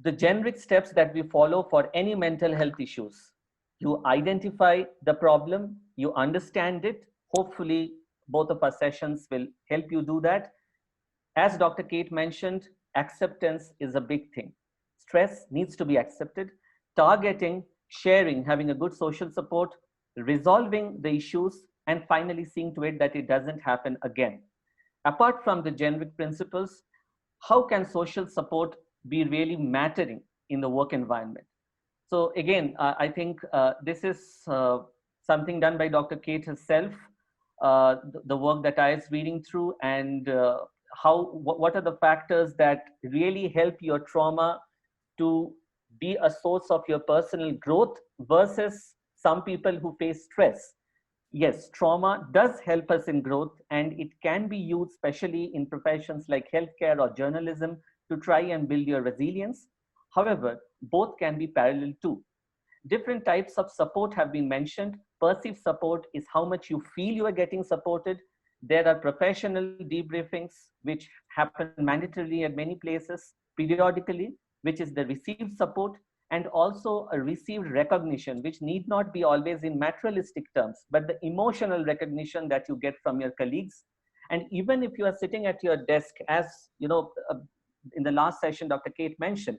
The generic steps that we follow for any mental health issues: you identify the problem, you understand it. Hopefully, both of our sessions will help you do that. As Dr. Cait mentioned, acceptance is a big thing. Stress needs to be accepted. Targeting, sharing, having a good social support, resolving the issues, and finally seeing to it that it doesn't happen again. Apart from the generic principles, how can social support be really mattering in the work environment? So again, I think this is something done by Dr. Cait herself, the work that I was reading through, and what are the factors that really help your trauma to be a source of your personal growth versus some people who face stress. Yes, trauma does help us in growth, and it can be used, especially in professions like healthcare or journalism, to try and build your resilience. However, both can be parallel too. Different types of support have been mentioned. Perceived support is how much you feel you are getting supported. There are professional debriefings, which happen mandatorily at many places periodically, which is the received support, and also a received recognition, which need not be always in materialistic terms, but the emotional recognition that you get from your colleagues. And even if you are sitting at your desk, as you know, in the last session, Dr. Cait mentioned,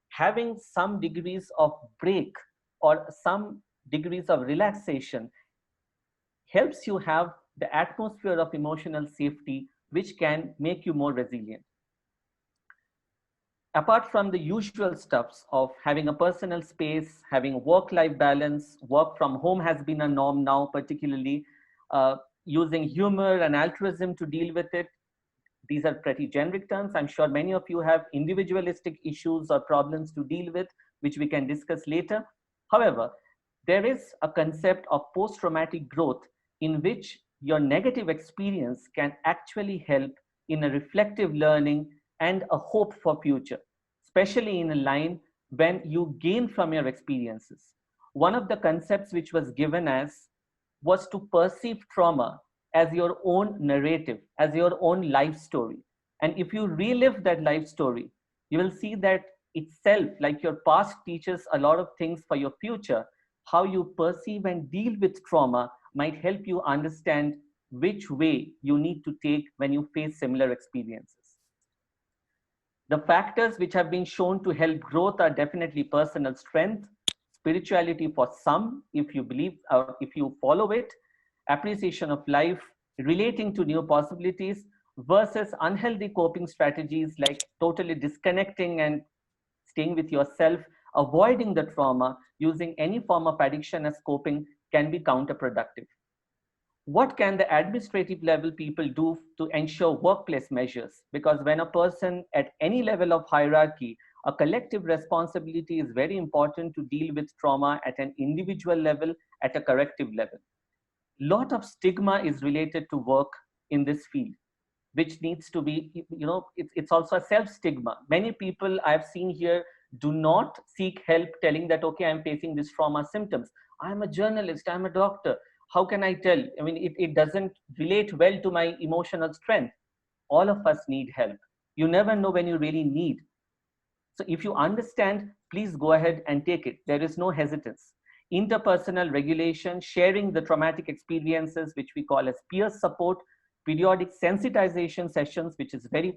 having some degrees of break or some degrees of relaxation helps you have the atmosphere of emotional safety, which can make you more resilient. Apart from the usual stuffs of having a personal space, having work-life balance, work from home has been a norm now, particularly using humor and altruism to deal with it. These are pretty generic terms. I'm sure many of you have individualistic issues or problems to deal with, which we can discuss later. However, there is a concept of post-traumatic growth in which your negative experience can actually help in a reflective learning and a hope for future, especially in a line when you gain from your experiences. One of the concepts which was given as was to perceive trauma as your own narrative, as your own life story. And if you relive that life story, you will see that itself, like your past, teaches a lot of things for your future. How you perceive and deal with trauma might help you understand which way you need to take when you face similar experiences. The factors which have been shown to help growth are definitely personal strength, spirituality for some, if you believe or if you follow it, appreciation of life, relating to new possibilities, versus unhealthy coping strategies like totally disconnecting and staying with yourself, avoiding the trauma, using any form of addiction as coping can be counterproductive. What can the administrative level people do to ensure workplace measures? Because when a person at any level of hierarchy, a collective responsibility is very important to deal with trauma at an individual level, at a corrective level. Lot of stigma is related to work in this field, which needs to be, it's also a self-stigma. Many people I've seen here do not seek help telling that, okay, I'm facing this trauma symptoms. I'm a journalist, I'm a doctor. How can I tell? I mean, it doesn't relate well to my emotional strength. All of us need help. You never know when you really need. So if you understand, please go ahead and take it. There is no hesitance. Interpersonal regulation, sharing the traumatic experiences, which we call as peer support, periodic sensitization sessions, which is very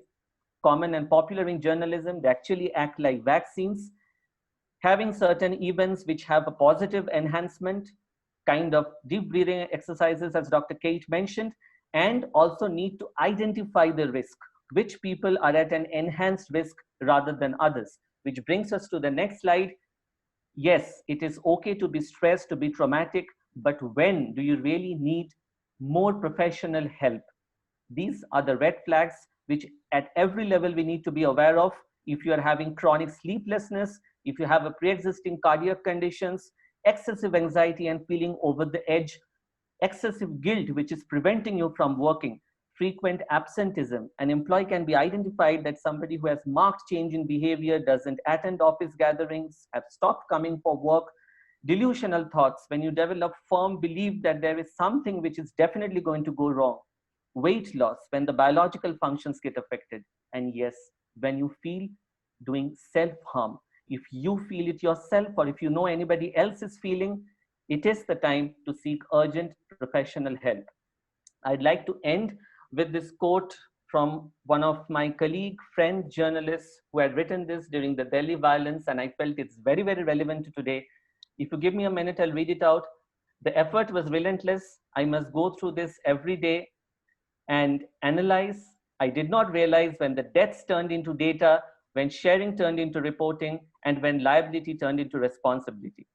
common and popular in journalism. They actually act like vaccines. Having certain events which have a positive enhancement, kind of deep breathing exercises, as Dr. Cait mentioned, and also need to identify the risk, which people are at an enhanced risk rather than others, which brings us to the next slide. Yes, it is okay to be stressed, to be traumatic, but when do you really need more professional help? These are the red flags which at every level we need to be aware of. If you are having chronic sleeplessness, if you have a pre-existing cardiac conditions, excessive anxiety and feeling over the edge, excessive guilt which is preventing you from working, frequent absenteeism. An employee can be identified that somebody who has marked change in behavior, doesn't attend office gatherings, have stopped coming for work, delusional thoughts, when you develop firm belief that there is something which is definitely going to go wrong, weight loss, when the biological functions get affected, and yes, when you feel doing self-harm. If you feel it yourself, or if you know anybody else is feeling, it is the time to seek urgent professional help. I'd like to end with this quote from one of my colleague, friend, journalists who had written this during the Delhi violence, and I felt it's very, very relevant to today. If you give me a minute, I'll read it out. The effort was relentless. I must go through this every day and analyze. I did not realize when the deaths turned into data when sharing turned into reporting, and when liability turned into responsibility.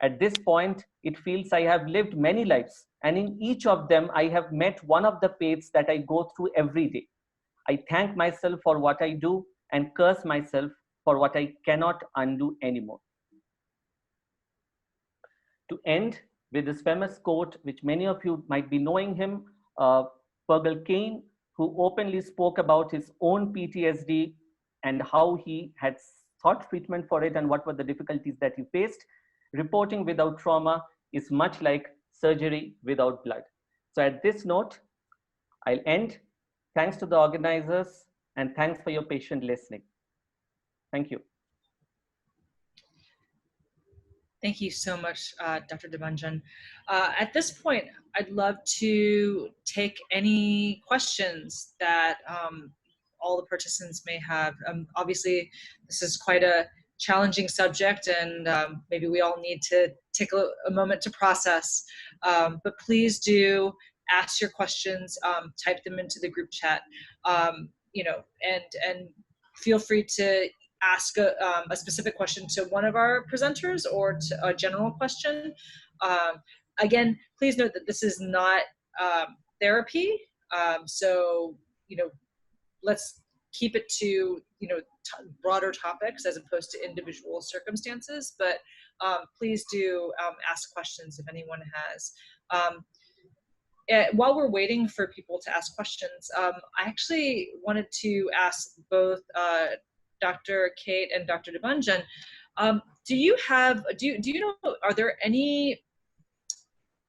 At this point, it feels I have lived many lives, and in each of them, I have met one of the fates that I go through every day. I thank myself for what I do and curse myself for what I cannot undo anymore. To end with this famous quote, which many of you might be knowing him, Cait, who openly spoke about his own PTSD and how he had sought treatment for it and what were the difficulties that he faced. Reporting without trauma is much like surgery without blood. So at this note, I'll end. Thanks to the organizers, and thanks for your patient listening. Thank you. Thank you so much, Dr. Debanjan. At this point, I'd love to take any questions that all the participants may have. Obviously, this is quite a challenging subject, and maybe we all need to take a moment to process. But please do ask your questions, type them into the group chat, and feel free to ask a specific question to one of our presenters or to a general question. Again, please note that this is not therapy. So, let's keep it to, broader topics as opposed to individual circumstances, but please do ask questions if anyone has. While we're waiting for people to ask questions, I actually wanted to ask both Dr. Cait and Dr. Debanjan, do you know, are there any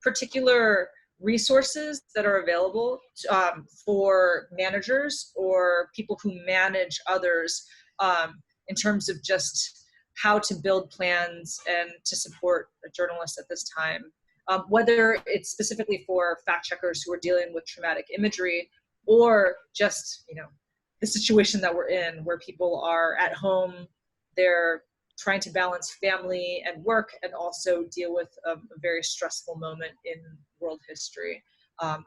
particular resources that are available for managers or people who manage others in terms of just how to build plans and to support a journalist at this time? Whether it's specifically for fact checkers who are dealing with traumatic imagery, or just, the situation that we're in where people are at home, they're trying to balance family and work and also deal with a very stressful moment in world history. That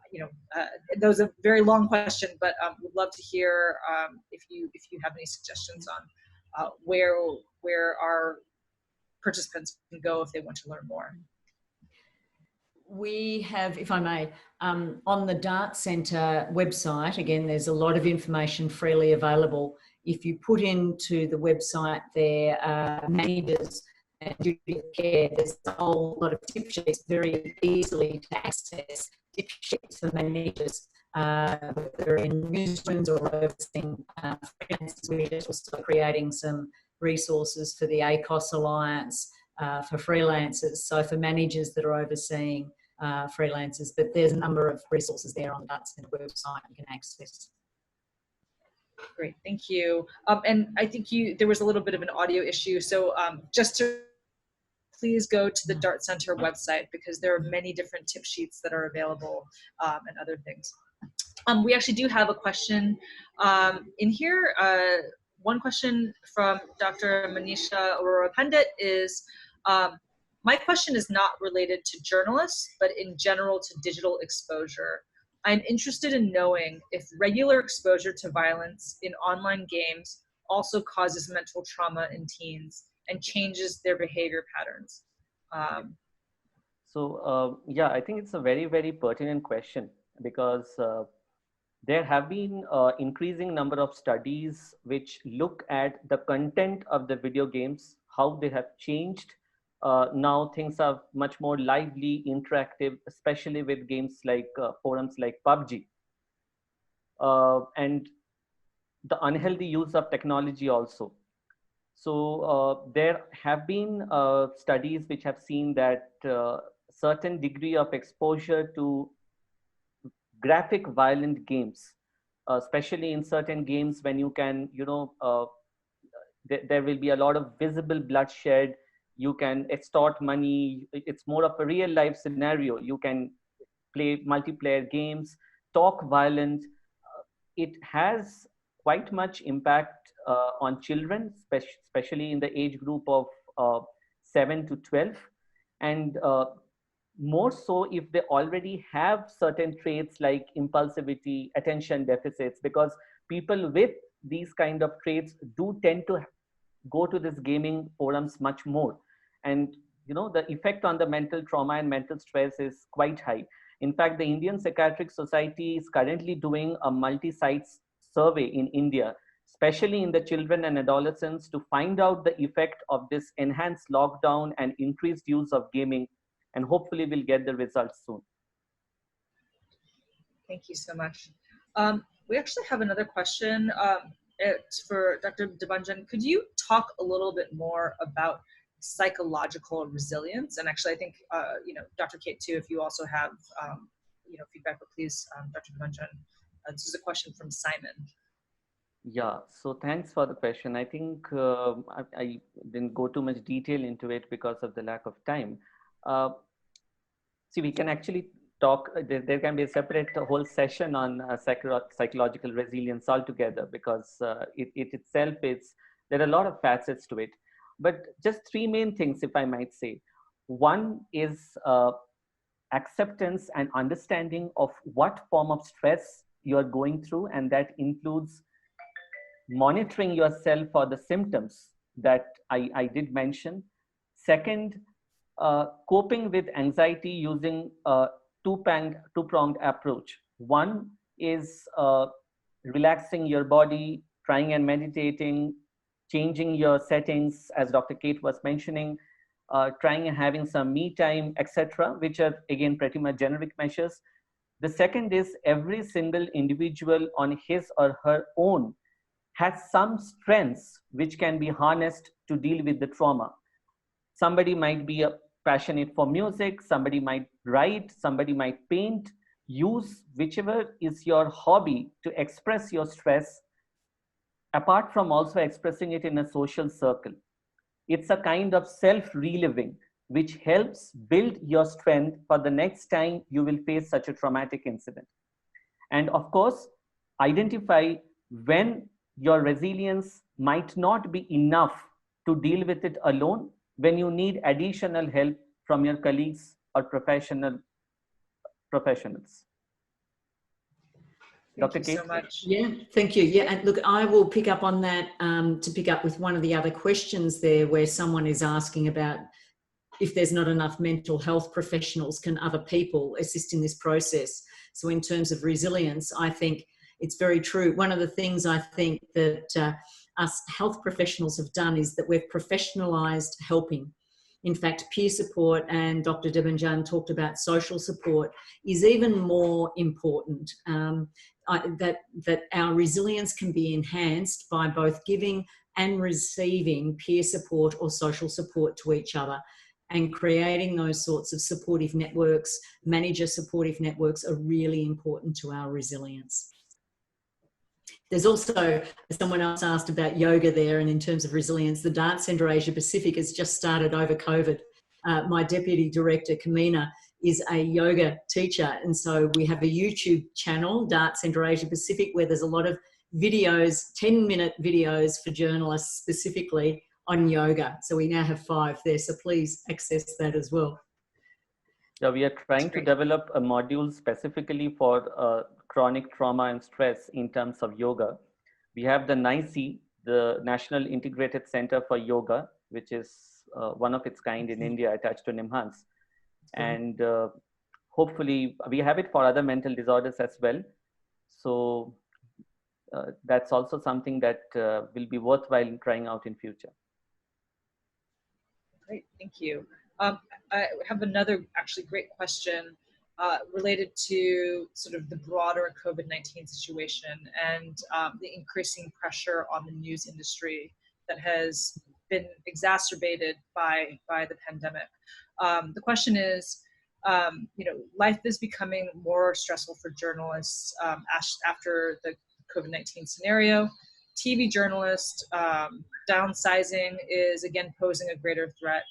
was a very long question, but would love to hear if you have any suggestions on where our participants can go if they want to learn more. We have, if I may, on the Dart Centre website, again, there's a lot of information freely available. If you put into the website there, managers and duty of care, there's a whole lot of tip sheets very easily to access, tip sheets for managers, whether in newsrooms or overseeing freelancers. We're just also creating some resources for the ACOS Alliance, for freelancers, so for managers that are overseeing freelancers, but there's a number of resources there on the Dart Centre website you can access. Great, thank you. And I think there was a little bit of an audio issue, so just to please go to the Dart Centre website because there are many different tip sheets that are available and other things. We actually do have a question in here. One question from Dr. Manisha Aurora Pandit is, my question is not related to journalists, but in general to digital exposure. I'm interested in knowing if regular exposure to violence in online games also causes mental trauma in teens and changes their behavior patterns. Yeah, I think it's a very, very pertinent question because there have been increasing number of studies which look at the content of the video games, how they have changed. Now things are much more lively, interactive, especially with games like forums like PUBG. And the unhealthy use of technology also. So there have been studies which have seen that certain degree of exposure to graphic violent games, especially in certain games when you can, there will be a lot of visible bloodshed. You can extort money. It's more of a real life scenario. You can play multiplayer games, talk violent. It has quite much impact on children, especially in the age group of 7 to 12. And more so if they already have certain traits like impulsivity, attention deficits, because people with these kind of traits do tend to go to this gaming forums much more. And the effect on the mental trauma and mental stress is quite high. In fact, the Indian Psychiatric Society is currently doing a multi-site survey in India, especially in the children and adolescents, to find out the effect of this enhanced lockdown and increased use of gaming. And hopefully we'll get the results soon. Thank you so much. We actually have another question. It's for Dr. Debanjan. Could you talk a little bit more about psychological resilience? And actually, I think, Dr. Cait too, if you also have, feedback, but please, Dr. Debanjan. This is a question from Simon. Yeah, so thanks for the question. I think I didn't go too much detail into it because of the lack of time. See, we can actually talk, there can be a separate whole session on psychological resilience altogether, because it itself there are a lot of facets to it. But just three main things, if I might say. One is acceptance and understanding of what form of stress you are going through, and that includes monitoring yourself for the symptoms that I did mention. Second, coping with anxiety using a two-pronged approach. One is relaxing your body, trying and meditating, changing your settings, as Dr. Cait was mentioning, trying and having some me time, etc., which are again pretty much generic measures. The second is every single individual on his or her own has some strengths which can be harnessed to deal with the trauma. Somebody might be passionate for music, somebody might write, somebody might paint. Use whichever is your hobby to express your stress, apart from also expressing it in a social circle. It's a kind of self-reliving which helps build your strength for the next time you will face such a traumatic incident. And of course, identify when your resilience might not be enough to deal with it alone, when you need additional help from your colleagues or professionals. Thank you so much. Yeah, thank you. Yeah, and look, I will pick up on that to pick up with one of the other questions there, where someone is asking about if there's not enough mental health professionals, can other people assist in this process? So in terms of resilience, I think it's very true. One of the things I think that us health professionals have done is that we've professionalised helping. In fact, peer support, and Dr. Debanjan talked about social support, is even more important. That our resilience can be enhanced by both giving and receiving peer support or social support to each other, and creating those sorts of supportive networks, manager supportive networks, are really important to our resilience. There's also, someone else asked about yoga there, and in terms of resilience, the Dance Centre Asia Pacific has just started over COVID. My Deputy Director, Kamina, is a yoga teacher, and so we have a YouTube channel, Dance Centre Asia Pacific, where there's a lot of videos, 10-minute videos for journalists specifically on yoga. So we now have 5 there, so please access that as well. Yeah, we are trying to develop a module specifically for chronic trauma and stress in terms of yoga. We have the NICE, the National Integrated Center for Yoga, which is one of its kind in India, attached to NIMHANS. And hopefully we have it for other mental disorders as well. So that's also something that will be worthwhile trying out in future. Great, thank you. I have another actually great question related to sort of the broader COVID-19 situation and the increasing pressure on the news industry that has been exacerbated by the pandemic. The question is, life is becoming more stressful for journalists after the COVID-19 scenario. TV journalists, downsizing is again posing a greater threat.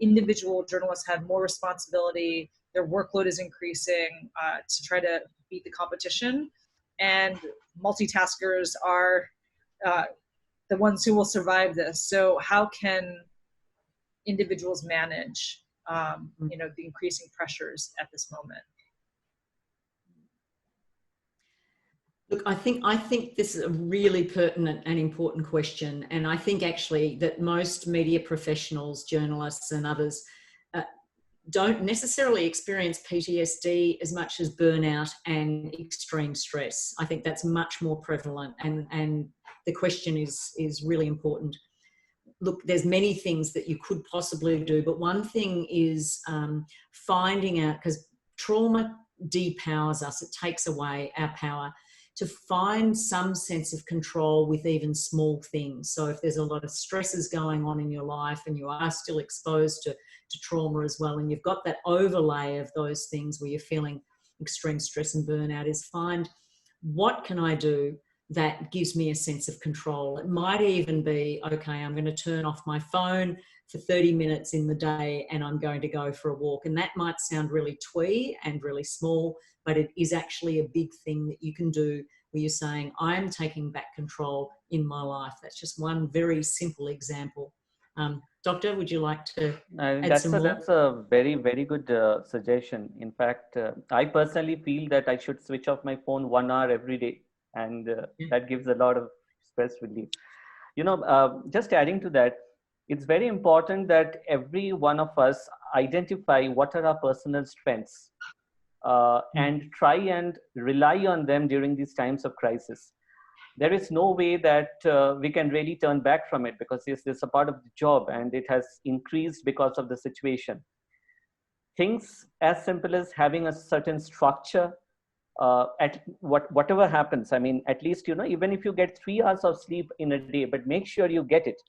Individual journalists have more responsibility. Their workload is increasing to try to beat the competition, and multitaskers are the ones who will survive this. So how can individuals manage, the increasing pressures at this moment? Look, I think this is a really pertinent and important question, and I think actually that most media professionals, journalists, and others don't necessarily experience PTSD as much as burnout and extreme stress. I think that's much more prevalent, and the question is really important. Look, there's many things that you could possibly do, but one thing is finding out, because trauma depowers us, it takes away our power, to find some sense of control with even small things. So if there's a lot of stresses going on in your life and you are still exposed to trauma as well, and you've got that overlay of those things where you're feeling extreme stress and burnout, is find, what can I do that gives me a sense of control? It might even be, okay, I'm going to turn off my phone for 30 minutes in the day and I'm going to go for a walk. And that might sound really twee and really small, but it is actually a big thing that you can do where you're saying, I'm taking back control in my life. That's just one very simple example. Doctor, would you like to add some more? That's a very, very good suggestion. In fact, I personally feel that I should switch off my phone 1 hour every day, and that gives a lot of stress relief. You know, just adding to that, it's very important that every one of us identify what are our personal strengths and try and rely on them during these times of crisis. There is no way that we can really turn back from it, because this is a part of the job and it has increased because of the situation. Things as simple as having a certain structure at whatever happens. I mean, at least, you know, even if you get 3 hours of sleep in a day, but make sure you get it.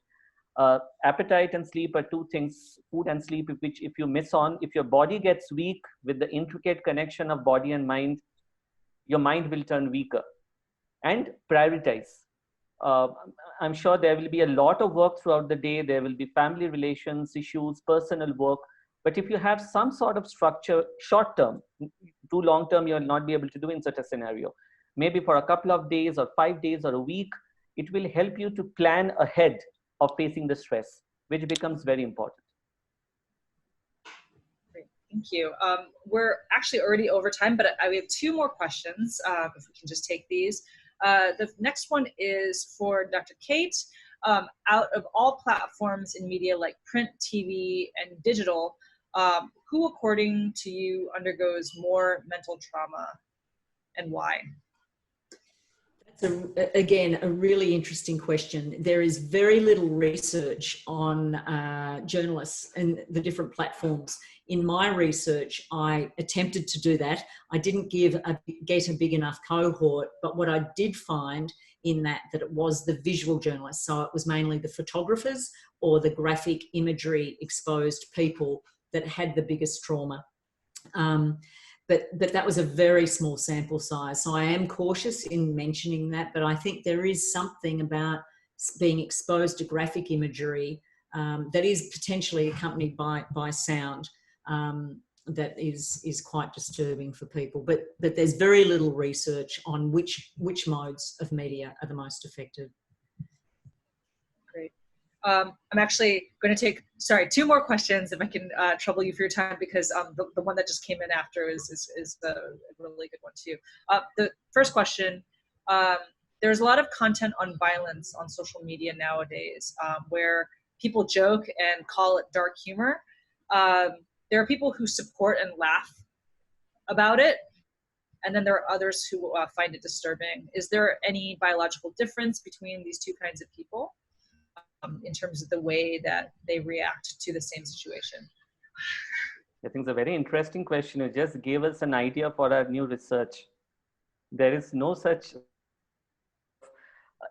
Appetite and sleep are two things, food and sleep, which if you miss on, if your body gets weak with the intricate connection of body and mind, your mind will turn weaker. And prioritize. I'm sure there will be a lot of work throughout the day. There will be family relations issues, personal work. But if you have some sort of structure, short term, too long term, you'll not be able to do in such a scenario. Maybe for a couple of days or 5 days or a week, it will help you to plan ahead of facing the stress, which becomes very important. Great, thank you. We're actually already over time, but we have 2 more questions, if we can just take these. The next one is for Dr. Cait. Out of all platforms in media like print, TV, and digital, who, according to you, undergoes more mental trauma and why? That's, again, a really interesting question. There is very little research on journalists and the different platforms. In my research, I attempted to do that. I didn't get a big enough cohort, but what I did find in that it was the visual journalists. So it was mainly the photographers or the graphic imagery exposed people that had the biggest trauma. But that was a very small sample size. So I am cautious in mentioning that, but I think there is something about being exposed to graphic imagery that is potentially accompanied by sound that is quite disturbing for people. But there's very little research on which modes of media are the most effective. Great. I'm actually going to take, 2 more questions if I can trouble you for your time, because the one that just came in after is a really good one too. The first question, there's a lot of content on violence on social media nowadays, where people joke and call it dark humor. There are people who support and laugh about it, and then there are others who find it disturbing. Is there any biological difference between these 2 kinds of people in terms of the way that they react to the same situation? I think it's a very interesting question. You just gave us an idea for our new research. There is no such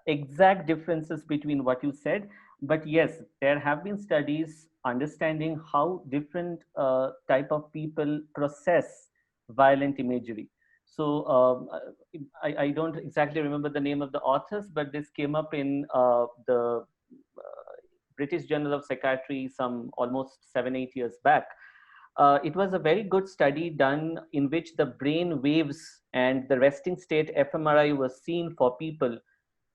exact differences between what you said, but yes, there have been studies understanding how different type of people process violent imagery. So I don't exactly remember the name of the authors, but this came up in the British Journal of Psychiatry some almost 7-8 years back. It was a very good study done in which the brain waves and the resting state fMRI was seen for people,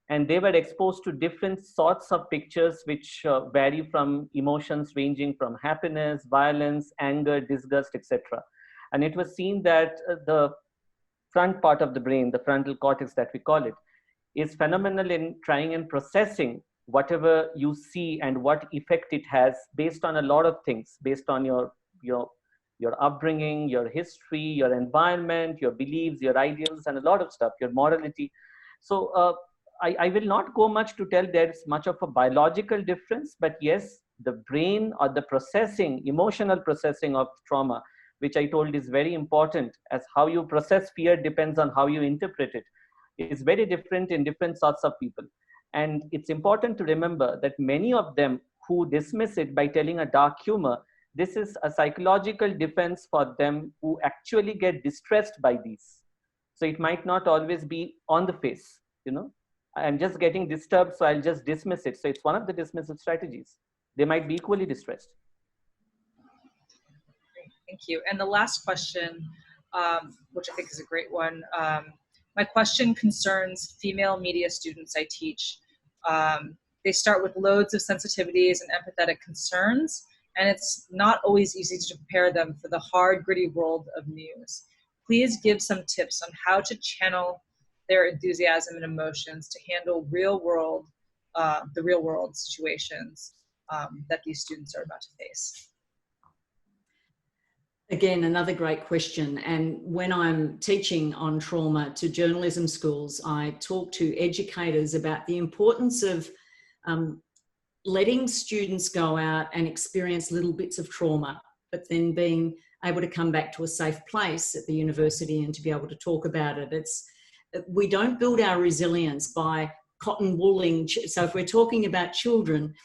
and they were exposed to different sorts of pictures which vary from emotions ranging from happiness, violence, anger, disgust, etc. And it was seen that the front part of the brain, the frontal cortex that we call it, is phenomenal in trying and processing whatever you see and what effect it has based on a lot of things, based on your upbringing, your history, your environment, your beliefs, your ideals, and a lot of stuff, your morality. So I will not go much to tell there's much of a biological difference, but yes, the brain or the processing, emotional processing of trauma, which I told is very important, as how you process fear depends on how you interpret it, is very different in different sorts of people. And it's important to remember that many of them who dismiss it by telling a dark humor, this is a psychological defense for them who actually get distressed by these. So it might not always be on the face, I'm just getting disturbed, so I'll just dismiss it. So it's one of the dismissive strategies. They might be equally distressed. Thank you. And the last question, which I think is a great one. My question concerns female media students I teach. They start with loads of sensitivities and empathetic concerns, and it's not always easy to prepare them for the hard, gritty world of news. Please give some tips on how to channel their enthusiasm and emotions to handle the real world situations that these students are about to face. Again, another great question. And when I'm teaching on trauma to journalism schools, I talk to educators about the importance of letting students go out and experience little bits of trauma, but then being able to come back to a safe place at the university and to be able to talk about it. We don't build our resilience by cotton wooling. So if we're talking about children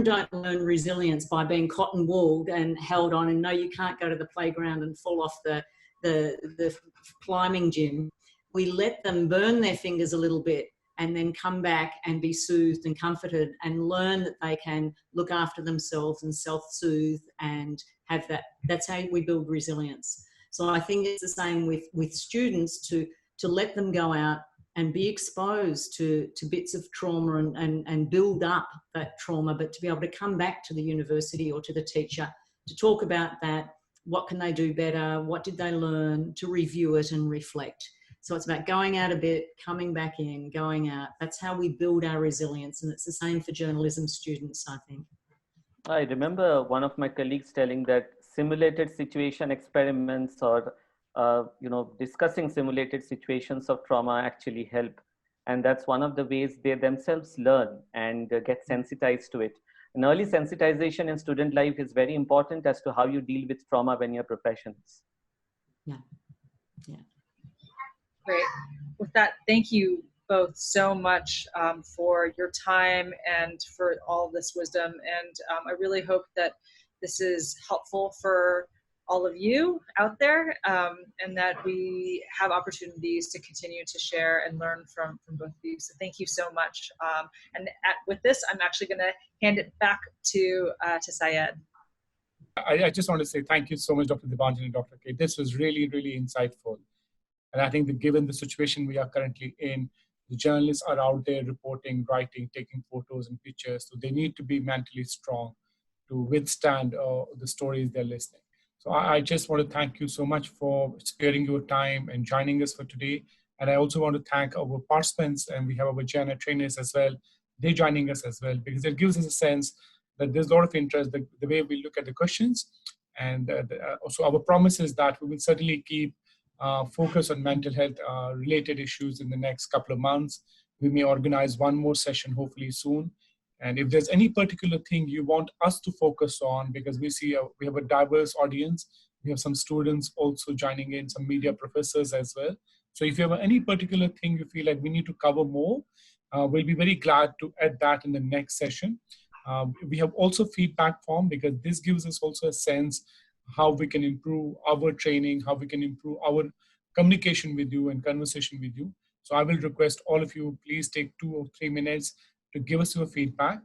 don't learn resilience by being cotton wooled and held on and no, you can't go to the playground and fall off the climbing gym. We let them burn their fingers a little bit and then come back and be soothed and comforted and learn that they can look after themselves and self-soothe and have that. That's how we build resilience. So I think it's the same with students to let them go out and be exposed to bits of trauma and build up that trauma, but to be able to come back to the university or to the teacher to talk about that. What can they do better? What did they learn? To review it and reflect. So it's about going out a bit, coming back in, going out. That's how we build our resilience. And it's the same for journalism students, I think. I remember one of my colleagues telling that simulated situation experiments or discussing simulated situations of trauma actually help. And that's one of the ways they themselves learn and get sensitized to it. An early sensitization in student life is very important as to how you deal with trauma when you're professionals. Yeah. Great. With that, thank you both so much for your time and for all this wisdom. And I really hope that this is helpful for all of you out there, and that we have opportunities to continue to share and learn from both of you. So thank you so much. With this, I'm actually going to hand it back to Syed. I just want to say thank you so much, Dr. Debanjan and Dr. Cait. This was really, really insightful. And I think that given the situation we are currently in, the journalists are out there reporting, writing, taking photos and pictures. So they need to be mentally strong to withstand the stories they're listening. So I just want to thank you so much for sparing your time and joining us for today. And I also want to thank our participants, and we have our Jana trainers as well. They're joining us as well, because it gives us a sense that there's a lot of interest, the way we look at the questions. And also our promise is that we will certainly keep focus on mental health related issues in the next couple of months. We may organize one more session hopefully soon. And if there's any particular thing you want us to focus on, because we see we have a diverse audience, we have some students also joining in, some media professors as well. So if you have any particular thing you feel like we need to cover more, we'll be very glad to add that in the next session. We have also feedback form, because this gives us also a sense how we can improve our training, how we can improve our communication with you and conversation with you. So I will request all of you, please take 2 or 3 minutes to give us your feedback.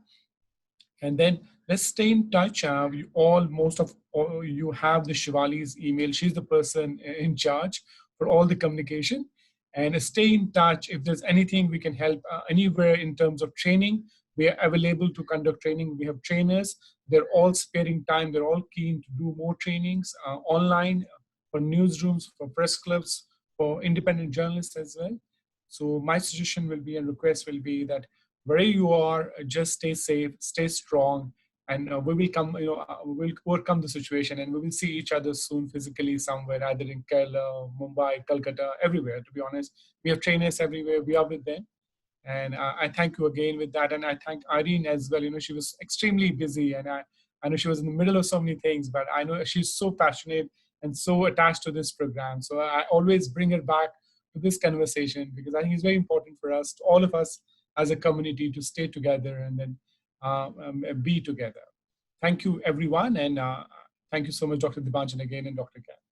And then let's stay in touch. Most of you have the Shivali's email. She's the person in charge for all the communication. And stay in touch. If there's anything we can help anywhere in terms of training, we are available to conduct training. We have trainers. They're all sparing time. They're all keen to do more trainings online, for newsrooms, for press clubs, for independent journalists as well. So my suggestion will be and request will be that wherever you are, just stay safe, stay strong, and we will come, we will overcome the situation, and we will see each other soon physically somewhere, either in Kerala, Mumbai, Calcutta, everywhere. To be honest, we have trainers everywhere. We are with them, and I thank you again with that, and I thank Irene as well. She was extremely busy, and I know she was in the middle of so many things, but I know she's so passionate and so attached to this program. So I always bring her back to this conversation because I think it's very important for us, all of us as a community, to stay together and then be together. Thank you, everyone. And thank you so much, Dr. Debanjan again and Dr. Cait.